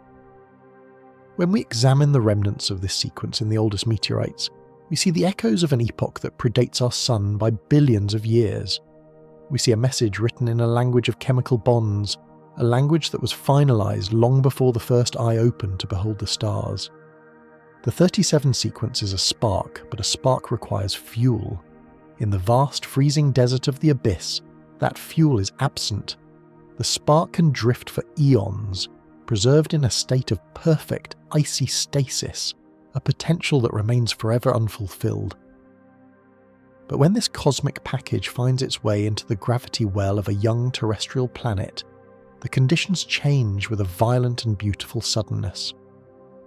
When we examine the remnants of this sequence in the oldest meteorites, we see the echoes of an epoch that predates our sun by billions of years. We see a message written in a language of chemical bonds, a language that was finalized long before the first eye opened to behold the stars. The 37 sequence is a spark, but a spark requires fuel. In the vast freezing desert of the abyss, that fuel is absent. The spark can drift for eons, preserved in a state of perfect, icy stasis, a potential that remains forever unfulfilled. But when this cosmic package finds its way into the gravity well of a young terrestrial planet, the conditions change with a violent and beautiful suddenness.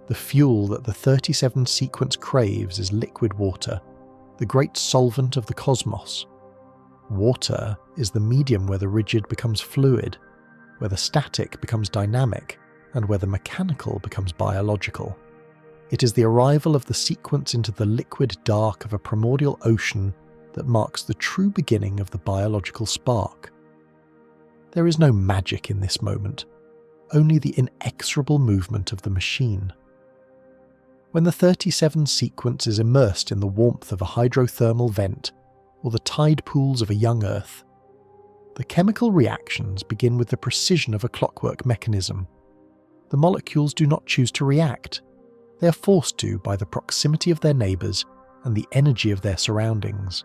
The fuel that the 37 sequence craves is liquid water, the great solvent of the cosmos. Water is the medium where the rigid becomes fluid, where the static becomes dynamic, and where the mechanical becomes biological. It is the arrival of the sequence into the liquid dark of a primordial ocean that marks the true beginning of the biological spark. There is no magic in this moment, only the inexorable movement of the machine. When the 37 sequence is immersed in the warmth of a hydrothermal vent or the tide pools of a young Earth, the chemical reactions begin with the precision of a clockwork mechanism. The molecules do not choose to react. They are forced to by the proximity of their neighbours and the energy of their surroundings.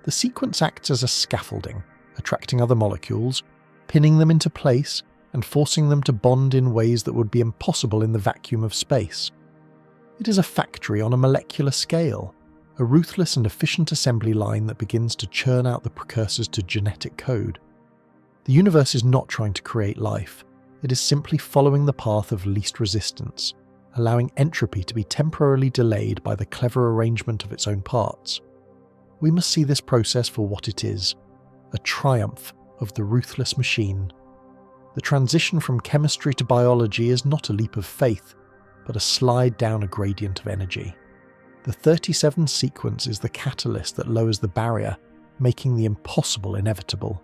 The sequence acts as a scaffolding, attracting other molecules, pinning them into place, and forcing them to bond in ways that would be impossible in the vacuum of space. It is a factory on a molecular scale, a ruthless and efficient assembly line that begins to churn out the precursors to genetic code. The universe is not trying to create life, it is simply following the path of least resistance, allowing entropy to be temporarily delayed by the clever arrangement of its own parts. We must see this process for what it is, a triumph of the ruthless machine. The transition from chemistry to biology is not a leap of faith, but a slide down a gradient of energy. The 37 sequence is the catalyst that lowers the barrier, making the impossible inevitable.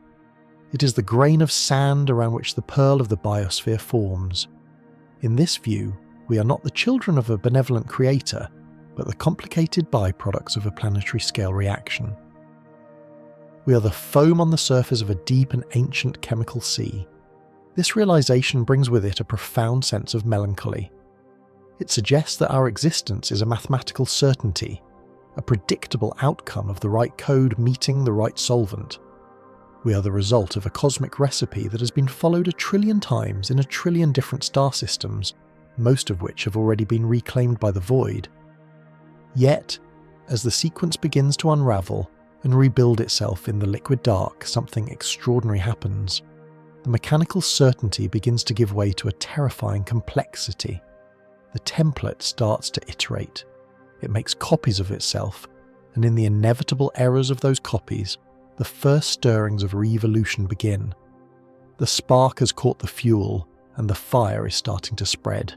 It is the grain of sand around which the pearl of the biosphere forms. In this view, we are not the children of a benevolent creator, but the complicated byproducts of a planetary scale reaction. We are the foam on the surface of a deep and ancient chemical sea. This realization brings with it a profound sense of melancholy. It suggests that our existence is a mathematical certainty, a predictable outcome of the right code meeting the right solvent. We are the result of a cosmic recipe that has been followed 1 trillion times in 1 trillion different star systems, most of which have already been reclaimed by the void. Yet, as the sequence begins to unravel and rebuild itself in the liquid dark, something extraordinary happens. The mechanical certainty begins to give way to a terrifying complexity. The template starts to iterate. It makes copies of itself, and in the inevitable errors of those copies, the first stirrings of re-evolution begin. The spark has caught the fuel, and the fire is starting to spread.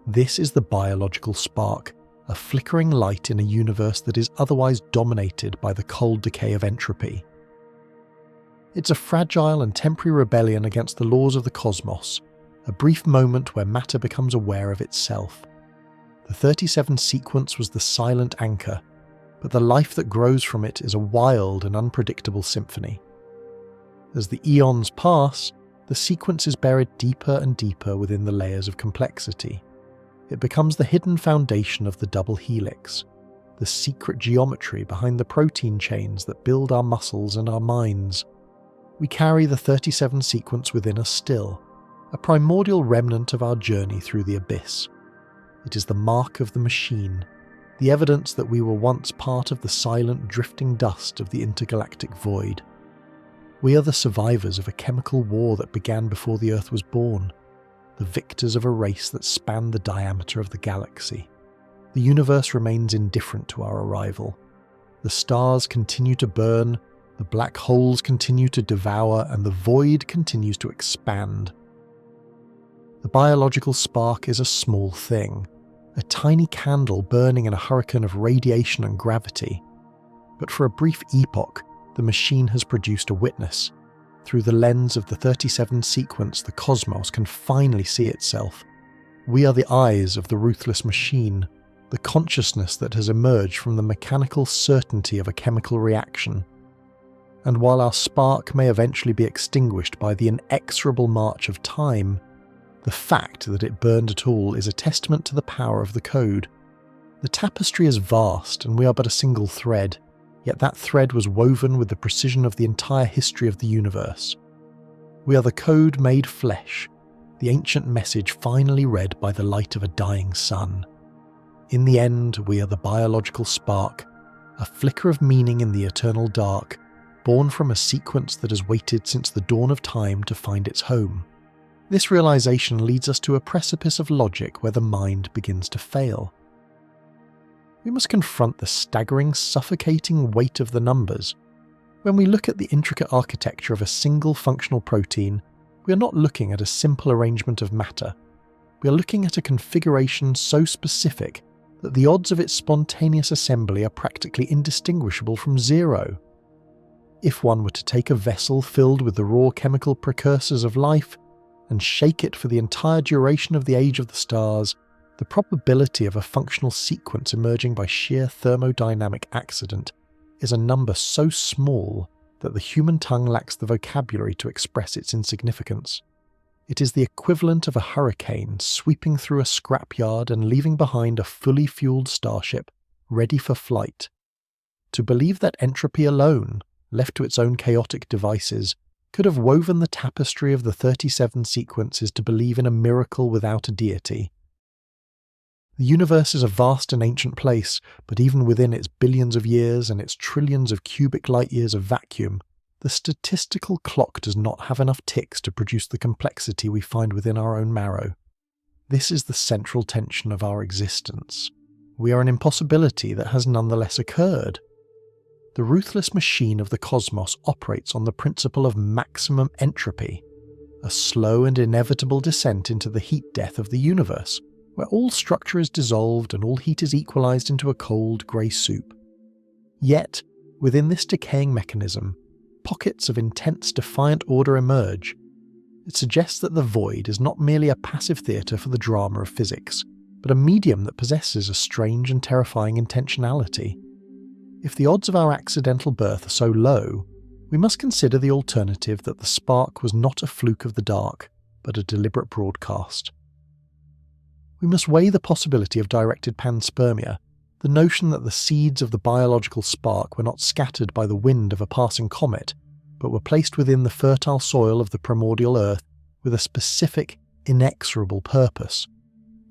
This is the biological spark, a flickering light in a universe that is otherwise dominated by the cold decay of entropy. It's a fragile and temporary rebellion against the laws of the cosmos, a brief moment where matter becomes aware of itself. The 37 sequence was the silent anchor, but the life that grows from it is a wild and unpredictable symphony. As the eons pass, the sequence is buried deeper and deeper within the layers of complexity. It becomes the hidden foundation of the double helix, the secret geometry behind the protein chains that build our muscles and our minds. We carry the 37 sequence within us still, a primordial remnant of our journey through the abyss. It is the mark of the machine, the evidence that we were once part of the silent drifting dust of the intergalactic void. We are the survivors of a chemical war that began before the Earth was born, the victors of a race that spanned the diameter of the galaxy. The universe remains indifferent to our arrival. The stars continue to burn, the black holes continue to devour, and the void continues to expand. The biological spark is a small thing, a tiny candle burning in a hurricane of radiation and gravity. But for a brief epoch, the machine has produced a witness. Through the lens of the 37 sequence, the cosmos can finally see itself. We are the eyes of the ruthless machine, the consciousness that has emerged from the mechanical certainty of a chemical reaction. And while our spark may eventually be extinguished by the inexorable march of time, the fact that it burned at all is a testament to the power of the code. The tapestry is vast and we are but a single thread, yet that thread was woven with the precision of the entire history of the universe. We are the code made flesh, the ancient message finally read by the light of a dying sun. In the end, we are the biological spark, a flicker of meaning in the eternal dark, born from a sequence that has waited since the dawn of time to find its home. This realization leads us to a precipice of logic where the mind begins to fail. We must confront the staggering, suffocating weight of the numbers. When we look at the intricate architecture of a single functional protein, we are not looking at a simple arrangement of matter. We are looking at a configuration so specific that the odds of its spontaneous assembly are practically indistinguishable from zero. If one were to take a vessel filled with the raw chemical precursors of life and shake it for the entire duration of the age of the stars, the probability of a functional sequence emerging by sheer thermodynamic accident is a number so small that the human tongue lacks the vocabulary to express its insignificance. It is the equivalent of a hurricane sweeping through a scrapyard and leaving behind a fully fueled starship ready for flight. To believe that entropy alone, left to its own chaotic devices, could have woven the tapestry of the 37 sequences to believe in a miracle without a deity. The universe is a vast and ancient place, but even within its billions of years and its trillions of cubic light-years of vacuum, the statistical clock does not have enough ticks to produce the complexity we find within our own marrow. This is the central tension of our existence. We are an impossibility that has nonetheless occurred. The ruthless machine of the cosmos operates on the principle of maximum entropy, a slow and inevitable descent into the heat death of the universe, where all structure is dissolved and all heat is equalized into a cold, grey soup. Yet, within this decaying mechanism, pockets of intense defiant order emerge. It suggests that the void is not merely a passive theatre for the drama of physics, but a medium that possesses a strange and terrifying intentionality. If the odds of our accidental birth are so low, we must consider the alternative that the spark was not a fluke of the dark, but a deliberate broadcast. We must weigh the possibility of directed panspermia, the notion that the seeds of the biological spark were not scattered by the wind of a passing comet, but were placed within the fertile soil of the primordial earth with a specific, inexorable purpose.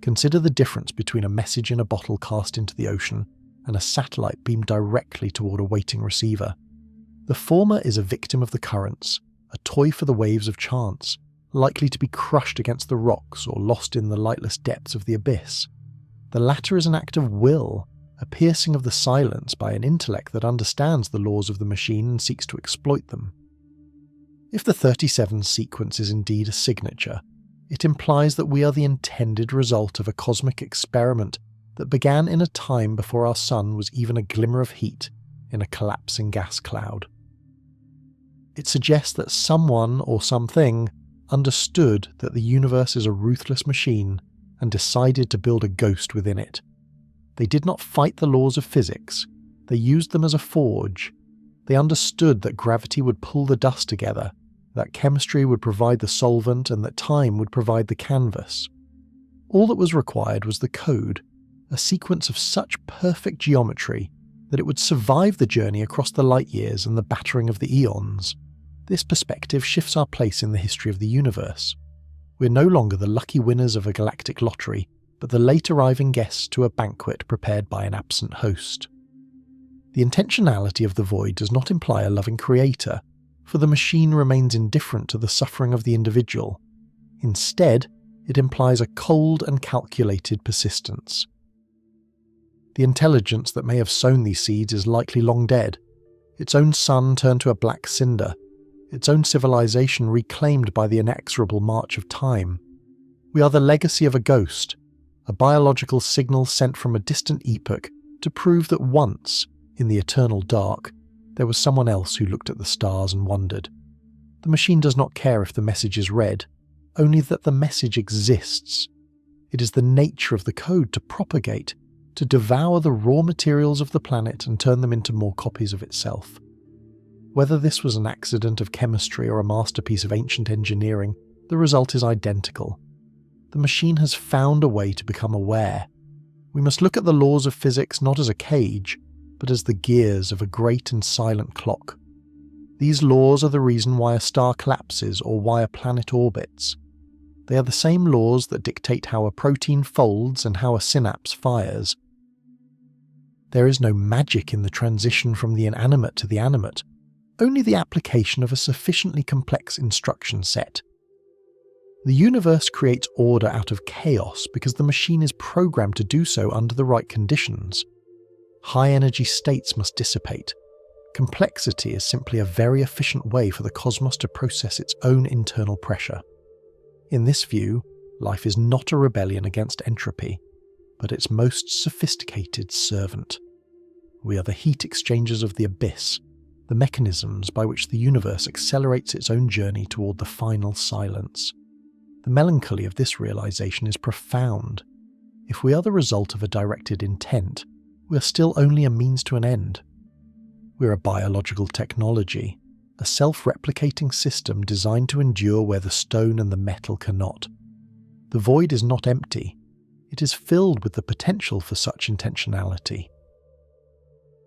Consider the difference between a message in a bottle cast into the ocean and a satellite beamed directly toward a waiting receiver. The former is a victim of the currents, a toy for the waves of chance, likely to be crushed against the rocks or lost in the lightless depths of the abyss. The latter is an act of will, a piercing of the silence by an intellect that understands the laws of the machine and seeks to exploit them. If the 37 sequence is indeed a signature, it implies that we are the intended result of a cosmic experiment that began in a time before our sun was even a glimmer of heat in a collapsing gas cloud. It suggests that someone or something understood that the universe is a ruthless machine and decided to build a ghost within it. They did not fight the laws of physics, they used them as a forge. They understood that gravity would pull the dust together, that chemistry would provide the solvent and that time would provide the canvas. All that was required was the code, a sequence of such perfect geometry that it would survive the journey across the light years and the battering of the eons. This perspective shifts our place in the history of the universe. We're no longer the lucky winners of a galactic lottery, but the late arriving guests to a banquet prepared by an absent host. The intentionality of the void does not imply a loving creator, for the machine remains indifferent to the suffering of the individual. Instead, it implies a cold and calculated persistence. The intelligence that may have sown these seeds is likely long dead, its own sun turned to a black cinder, its own civilization reclaimed by the inexorable march of time. We are the legacy of a ghost, a biological signal sent from a distant epoch to prove that once, in the eternal dark, there was someone else who looked at the stars and wondered. The machine does not care if the message is read, only that the message exists. It is the nature of the code to propagate, to devour the raw materials of the planet and turn them into more copies of itself. Whether this was an accident of chemistry or a masterpiece of ancient engineering, the result is identical. The machine has found a way to become aware. We must look at the laws of physics not as a cage, but as the gears of a great and silent clock. These laws are the reason why a star collapses or why a planet orbits. They are the same laws that dictate how a protein folds and how a synapse fires. There is no magic in the transition from the inanimate to the animate, only the application of a sufficiently complex instruction set. The universe creates order out of chaos because the machine is programmed to do so under the right conditions. High-energy states must dissipate. Complexity is simply a very efficient way for the cosmos to process its own internal pressure. In this view, life is not a rebellion against entropy, but its most sophisticated servant. We are the heat exchangers of the abyss, the mechanisms by which the universe accelerates its own journey toward the final silence. The melancholy of this realization is profound. If we are the result of a directed intent, we are still only a means to an end. We're a biological technology, a self-replicating system designed to endure where the stone and the metal cannot. The void is not empty. It is filled with the potential for such intentionality.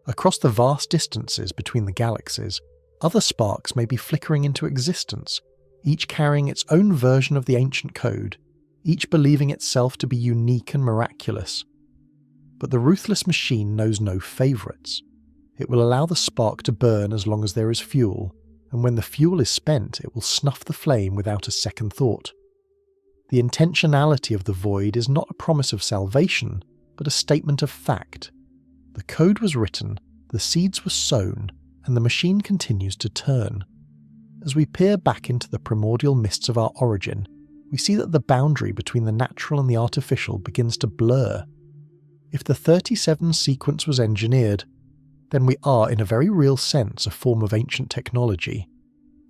Across the vast distances between the galaxies, other sparks may be flickering into existence, each carrying its own version of the ancient code, each believing itself to be unique and miraculous. But the ruthless machine knows no favourites. It will allow the spark to burn as long as there is fuel, and when the fuel is spent, it will snuff the flame without a second thought. The intentionality of the void is not a promise of salvation, but a statement of fact. The code was written, the seeds were sown, and the machine continues to turn. As we peer back into the primordial mists of our origin, we see that the boundary between the natural and the artificial begins to blur. If the 37 sequence was engineered, then we are in a very real sense a form of ancient technology.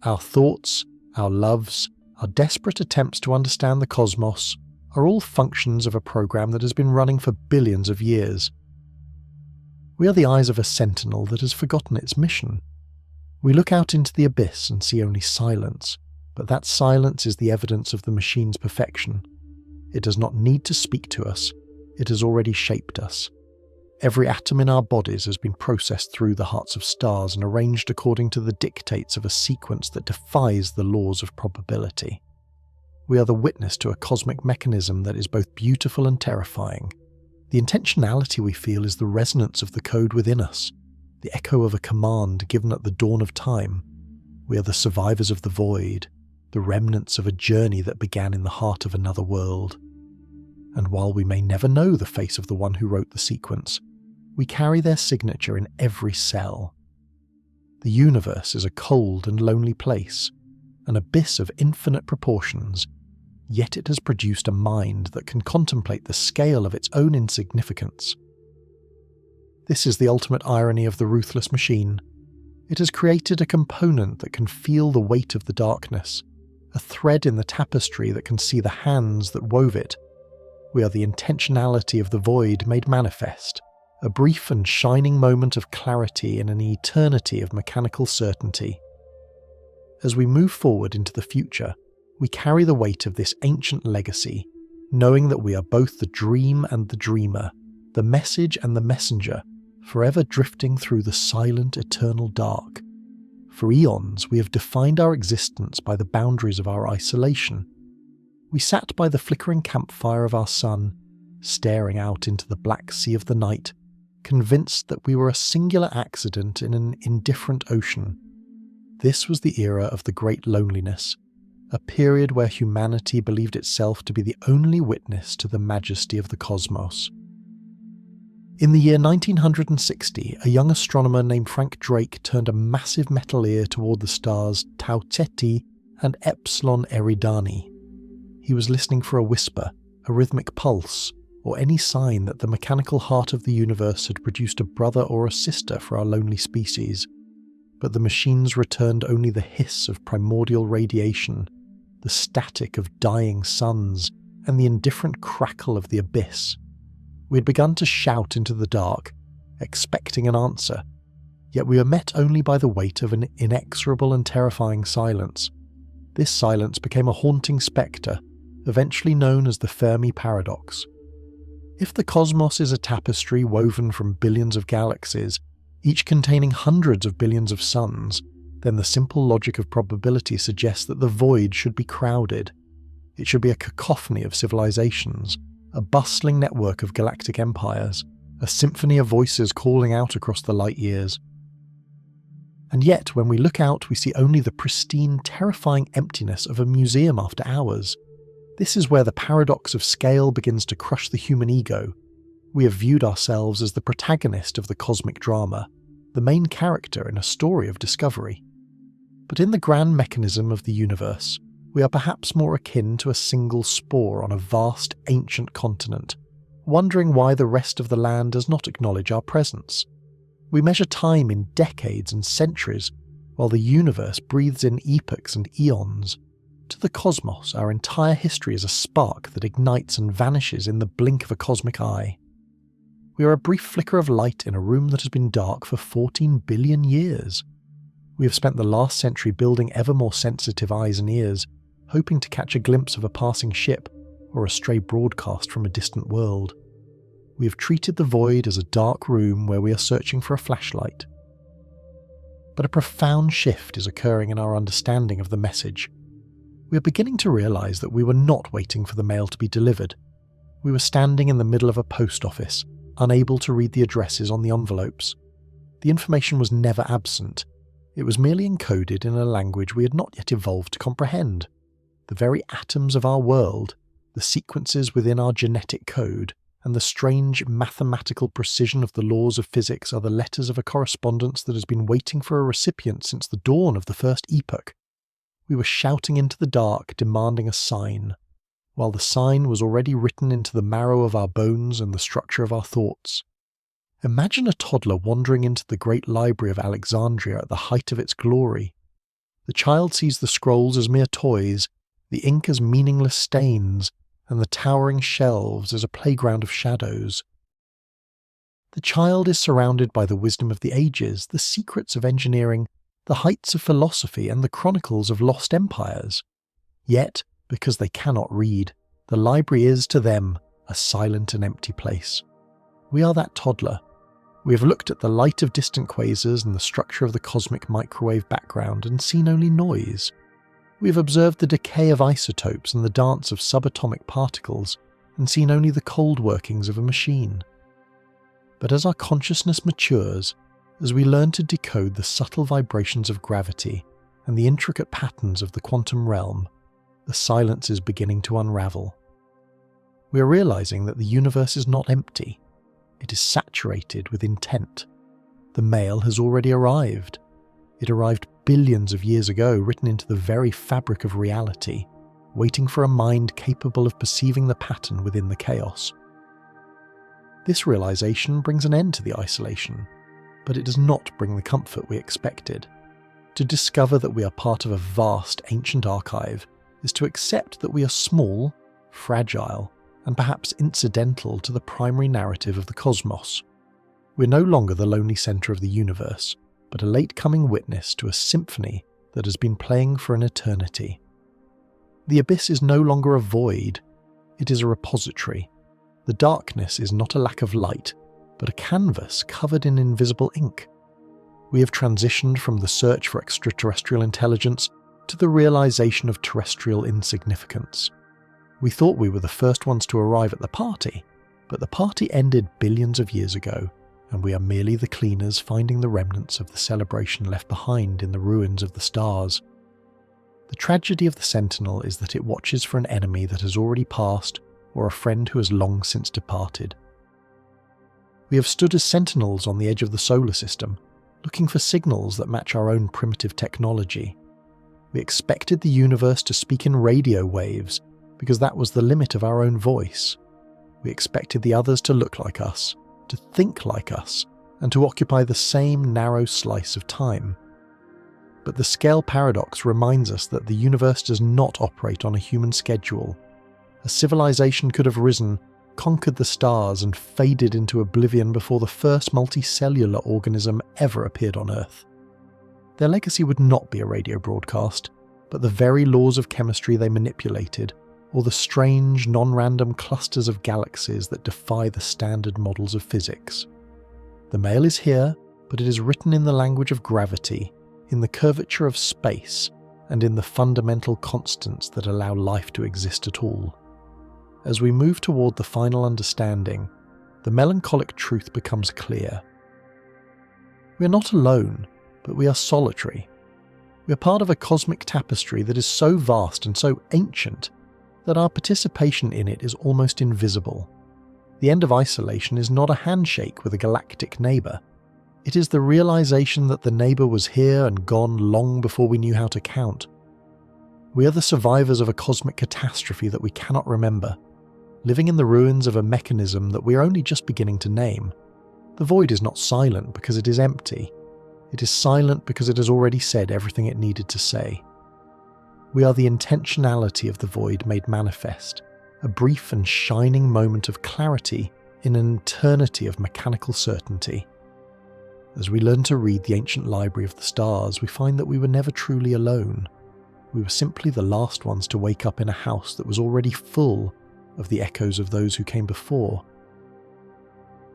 Our thoughts, our loves, our desperate attempts to understand the cosmos are all functions of a program that has been running for billions of years. We are the eyes of a sentinel that has forgotten its mission. We look out into the abyss and see only silence, but that silence is the evidence of the machine's perfection. It does not need to speak to us, it has already shaped us. Every atom in our bodies has been processed through the hearts of stars and arranged according to the dictates of a sequence that defies the laws of probability. We are the witness to a cosmic mechanism that is both beautiful and terrifying. The intentionality we feel is the resonance of the code within us, the echo of a command given at the dawn of time. We are the survivors of the void, the remnants of a journey that began in the heart of another world. And while we may never know the face of the one who wrote the sequence, we carry their signature in every cell. The universe is a cold and lonely place, an abyss of infinite proportions, yet it has produced a mind that can contemplate the scale of its own insignificance. This is the ultimate irony of the ruthless machine. It has created a component that can feel the weight of the darkness, a thread in the tapestry that can see the hands that wove it. We are the intentionality of the void made manifest, a brief and shining moment of clarity in an eternity of mechanical certainty. As we move forward into the future, we carry the weight of this ancient legacy, knowing that we are both the dream and the dreamer, the message and the messenger, forever drifting through the silent eternal dark. For eons we have defined our existence by the boundaries of our isolation. We sat by the flickering campfire of our sun, staring out into the black sea of the night, convinced that we were a singular accident in an indifferent ocean. This was the era of the great loneliness, a period where humanity believed itself to be the only witness to the majesty of the cosmos. In the year 1960, a young astronomer named Frank Drake turned a massive metal ear toward the stars Tau Ceti and Epsilon Eridani. He was listening for a whisper, a rhythmic pulse, or any sign that the mechanical heart of the universe had produced a brother or a sister for our lonely species. But the machines returned only the hiss of primordial radiation, the static of dying suns, and the indifferent crackle of the abyss. We had begun to shout into the dark, expecting an answer, yet we were met only by the weight of an inexorable and terrifying silence. This silence became a haunting spectre, eventually known as the Fermi paradox. If the cosmos is a tapestry woven from billions of galaxies, each containing hundreds of billions of suns, then the simple logic of probability suggests that the void should be crowded. It should be a cacophony of civilizations, a bustling network of galactic empires, a symphony of voices calling out across the light years. And yet, when we look out, we see only the pristine, terrifying emptiness of a museum after hours. This is where the paradox of scale begins to crush the human ego. We have viewed ourselves as the protagonist of the cosmic drama, the main character in a story of discovery. But in the grand mechanism of the universe, we are perhaps more akin to a single spore on a vast, ancient continent, wondering why the rest of the land does not acknowledge our presence. We measure time in decades and centuries, while the universe breathes in epochs and eons. To the cosmos, our entire history is a spark that ignites and vanishes in the blink of a cosmic eye. We are a brief flicker of light in a room that has been dark for 14 billion years. We have spent the last century building ever more sensitive eyes and ears, hoping to catch a glimpse of a passing ship or a stray broadcast from a distant world. We have treated the void as a dark room where we are searching for a flashlight. But a profound shift is occurring in our understanding of the message. We were beginning to realise that we were not waiting for the mail to be delivered. We were standing in the middle of a post office, unable to read the addresses on the envelopes. The information was never absent. It was merely encoded in a language we had not yet evolved to comprehend. The very atoms of our world, the sequences within our genetic code, and the strange mathematical precision of the laws of physics are the letters of a correspondence that has been waiting for a recipient since the dawn of the first epoch. We were shouting into the dark, demanding a sign, while the sign was already written into the marrow of our bones and the structure of our thoughts. Imagine a toddler wandering into the great library of Alexandria at the height of its glory. The child sees the scrolls as mere toys, the ink as meaningless stains, and the towering shelves as a playground of shadows. The child is surrounded by the wisdom of the ages, the secrets of engineering, the heights of philosophy, and the chronicles of lost empires. Yet, because they cannot read, the library is, to them, a silent and empty place. We are that toddler. We have looked at the light of distant quasars and the structure of the cosmic microwave background and seen only noise. We have observed the decay of isotopes and the dance of subatomic particles and seen only the cold workings of a machine. But as our consciousness matures, as we learn to decode the subtle vibrations of gravity and the intricate patterns of the quantum realm, the silence is beginning to unravel. We are realizing that the universe is not empty. It is saturated with intent. The mail has already arrived. It arrived billions of years ago, written into the very fabric of reality, waiting for a mind capable of perceiving the pattern within the chaos. This realization brings an end to the isolation, but it does not bring the comfort we expected. To discover that we are part of a vast ancient archive is to accept that we are small, fragile, and perhaps incidental to the primary narrative of the cosmos. We're no longer the lonely centre of the universe, but a late-coming witness to a symphony that has been playing for an eternity. The abyss is no longer a void, it is a repository. The darkness is not a lack of light, but a canvas covered in invisible ink. We have transitioned from the search for extraterrestrial intelligence to the realization of terrestrial insignificance. We thought we were the first ones to arrive at the party, but the party ended billions of years ago, and we are merely the cleaners finding the remnants of the celebration left behind in the ruins of the stars. The tragedy of the Sentinel is that it watches for an enemy that has already passed or a friend who has long since departed. We have stood as sentinels on the edge of the solar system, looking for signals that match our own primitive technology. We expected the universe to speak in radio waves because that was the limit of our own voice. We expected the others to look like us, to think like us, and to occupy the same narrow slice of time. But the scale paradox reminds us that the universe does not operate on a human schedule. A civilization could have risen, conquered the stars, and faded into oblivion before the first multicellular organism ever appeared on Earth. Their legacy would not be a radio broadcast, but the very laws of chemistry they manipulated, or the strange, non-random clusters of galaxies that defy the standard models of physics. The mail is here, but it is written in the language of gravity, in the curvature of space, and in the fundamental constants that allow life to exist at all. As we move toward the final understanding, the melancholic truth becomes clear. We are not alone, but we are solitary. We are part of a cosmic tapestry that is so vast and so ancient that our participation in it is almost invisible. The end of isolation is not a handshake with a galactic neighbour. It is the realization that the neighbour was here and gone long before we knew how to count. We are the survivors of a cosmic catastrophe that we cannot remember, living in the ruins of a mechanism that we are only just beginning to name. The void is not silent because it is empty. It is silent because it has already said everything it needed to say. We are the intentionality of the void made manifest, a brief and shining moment of clarity in an eternity of mechanical certainty. As we learn to read the ancient library of the stars, we find that we were never truly alone. We were simply the last ones to wake up in a house that was already full of the echoes of those who came before.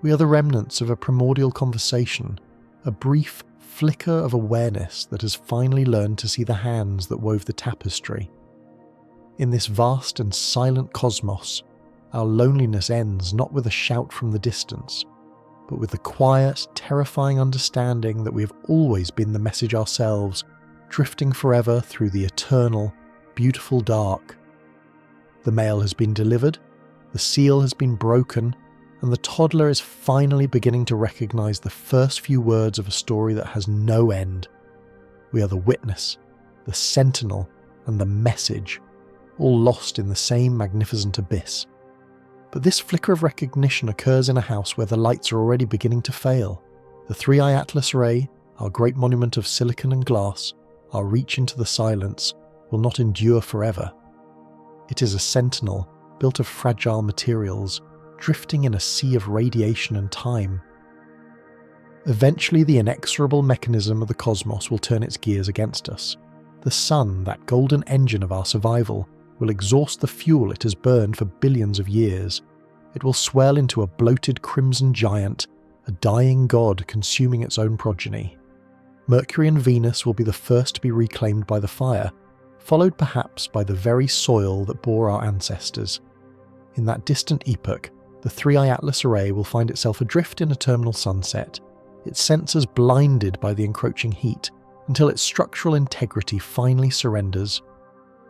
We are the remnants of a primordial conversation, a brief flicker of awareness that has finally learned to see the hands that wove the tapestry. In this vast and silent cosmos, our loneliness ends not with a shout from the distance, but with the quiet, terrifying understanding that we have always been the message ourselves, drifting forever through the eternal, beautiful dark. The mail has been delivered, the seal has been broken, and the toddler is finally beginning to recognize the first few words of a story that has no end. We are the witness, the sentinel, and the message, all lost in the same magnificent abyss. But this flicker of recognition occurs in a house where the lights are already beginning to fail. The 3i Atlas array, our great monument of silicon and glass, our reach into the silence, will not endure forever. It is a sentinel built of fragile materials, drifting in a sea of radiation and time. Eventually, the inexorable mechanism of the cosmos will turn its gears against us. The sun, that golden engine of our survival, will exhaust the fuel it has burned for billions of years. It will swell into a bloated crimson giant, a dying god consuming its own progeny. Mercury and Venus will be the first to be reclaimed by the fire, followed perhaps by the very soil that bore our ancestors. In that distant epoch, the 3i Atlas array will find itself adrift in a terminal sunset, its sensors blinded by the encroaching heat, until its structural integrity finally surrenders.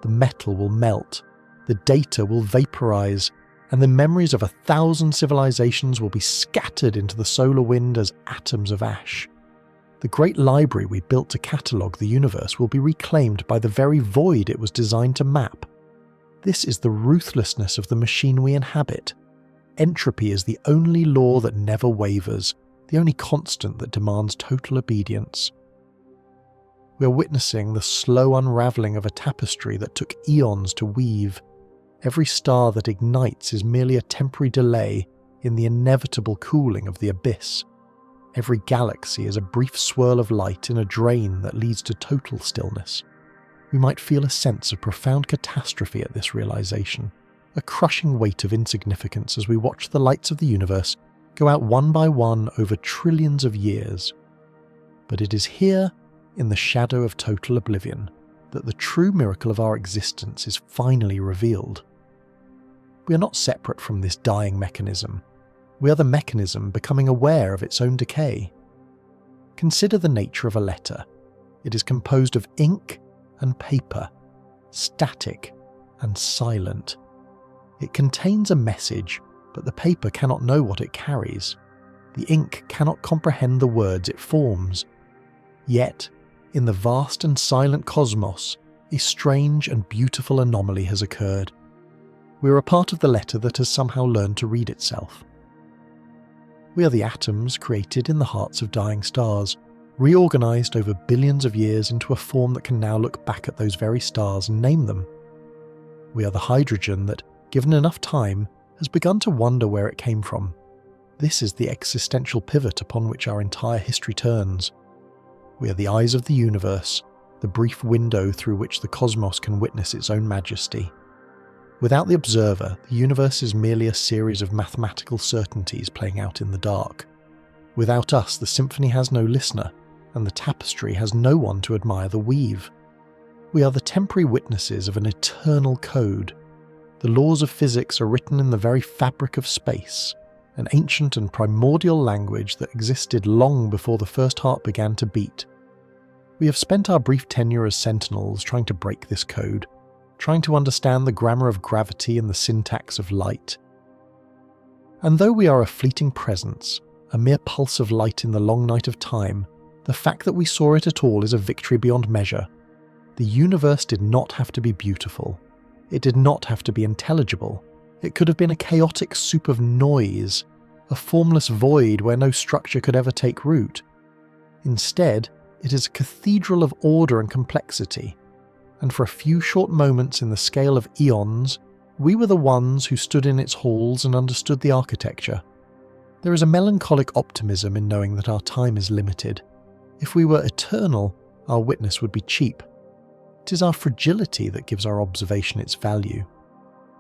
The metal will melt, the data will vaporize, and the memories of 1,000 civilizations will be scattered into the solar wind as atoms of ash. The great library we built to catalogue the universe will be reclaimed by the very void it was designed to map. This is the ruthlessness of the machine we inhabit. Entropy is the only law that never wavers, the only constant that demands total obedience. We are witnessing the slow unravelling of a tapestry that took eons to weave. Every star that ignites is merely a temporary delay in the inevitable cooling of the abyss. Every galaxy is a brief swirl of light in a drain that leads to total stillness. We might feel a sense of profound catastrophe at this realization, a crushing weight of insignificance as we watch the lights of the universe go out one by one over trillions of years. But it is here, in the shadow of total oblivion, that the true miracle of our existence is finally revealed. We are not separate from this dying mechanism. We are the mechanism becoming aware of its own decay. Consider the nature of a letter. It is composed of ink and paper, static and silent. It contains a message, but the paper cannot know what it carries. The ink cannot comprehend the words it forms. Yet, in the vast and silent cosmos, a strange and beautiful anomaly has occurred. We are a part of the letter that has somehow learned to read itself. We are the atoms created in the hearts of dying stars, reorganized over billions of years into a form that can now look back at those very stars and name them. We are the hydrogen that, given enough time, has begun to wonder where it came from. This is the existential pivot upon which our entire history turns. We are the eyes of the universe, the brief window through which the cosmos can witness its own majesty. Without the observer, the universe is merely a series of mathematical certainties playing out in the dark. Without us, the symphony has no listener, and the tapestry has no one to admire the weave. We are the temporary witnesses of an eternal code. The laws of physics are written in the very fabric of space, an ancient and primordial language that existed long before the first heart began to beat. We have spent our brief tenure as sentinels trying to break this code, trying to understand the grammar of gravity and the syntax of light. And though we are a fleeting presence, a mere pulse of light in the long night of time, the fact that we saw it at all is a victory beyond measure. The universe did not have to be beautiful. It did not have to be intelligible. It could have been a chaotic soup of noise, a formless void where no structure could ever take root. Instead, it is a cathedral of order and complexity, and for a few short moments in the scale of eons, we were the ones who stood in its halls and understood the architecture. There is a melancholic optimism in knowing that our time is limited. If we were eternal, our witness would be cheap. It is our fragility that gives our observation its value.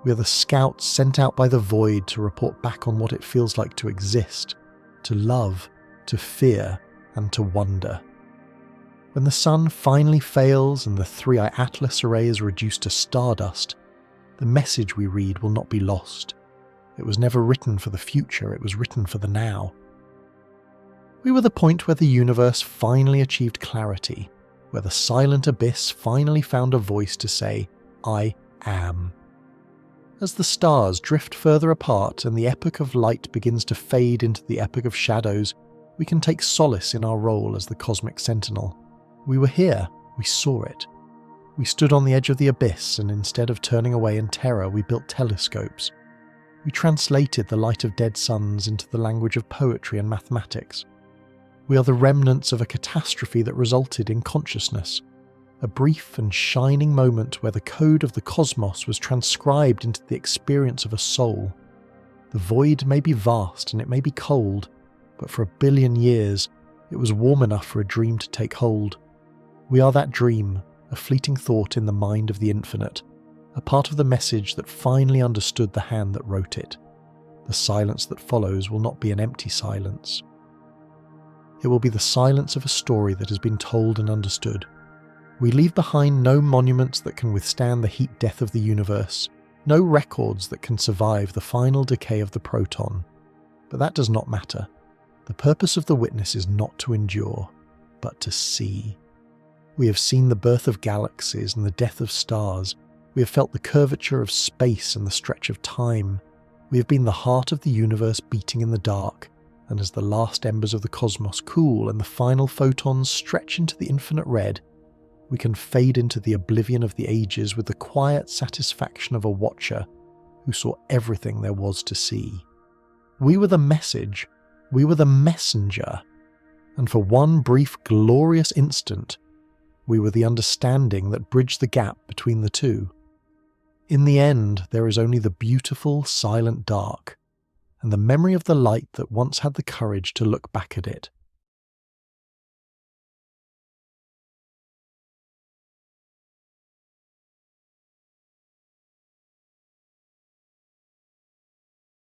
We are the scouts sent out by the void to report back on what it feels like to exist, to love, to fear, and to wonder. When the sun finally fails and the 3i Atlas array is reduced to stardust, The message we read will not be lost. It was never written for the future, it was written for the now. We were the point where the universe finally achieved clarity, where the silent abyss finally found a voice to say, I am. As the stars drift further apart and the epoch of light begins to fade into the epoch of shadows, we can take solace in our role as the cosmic sentinel. We were here, we saw it. We stood on the edge of the abyss, and instead of turning away in terror, we built telescopes. We translated the light of dead suns into the language of poetry and mathematics. We are the remnants of a catastrophe that resulted in consciousness, a brief and shining moment where the code of the cosmos was transcribed into the experience of a soul. The void may be vast and it may be cold, but for 1 billion years, it was warm enough for a dream to take hold. We are that dream, a fleeting thought in the mind of the infinite, a part of the message that finally understood the hand that wrote it. The silence that follows will not be an empty silence. It will be the silence of a story that has been told and understood. We leave behind no monuments that can withstand the heat death of the universe, no records that can survive the final decay of the proton. But that does not matter. The purpose of the witness is not to endure, but to see. We have seen the birth of galaxies and the death of stars. We have felt the curvature of space and the stretch of time. We have been the heart of the universe beating in the dark, and as the last embers of the cosmos cool and the final photons stretch into the infinite red, we can fade into the oblivion of the ages with the quiet satisfaction of a watcher who saw everything there was to see. We were the message, we were the messenger, and for one brief glorious instant, we were the understanding that bridged the gap between the two. In the end, there is only the beautiful, silent dark, and the memory of the light that once had the courage to look back at it.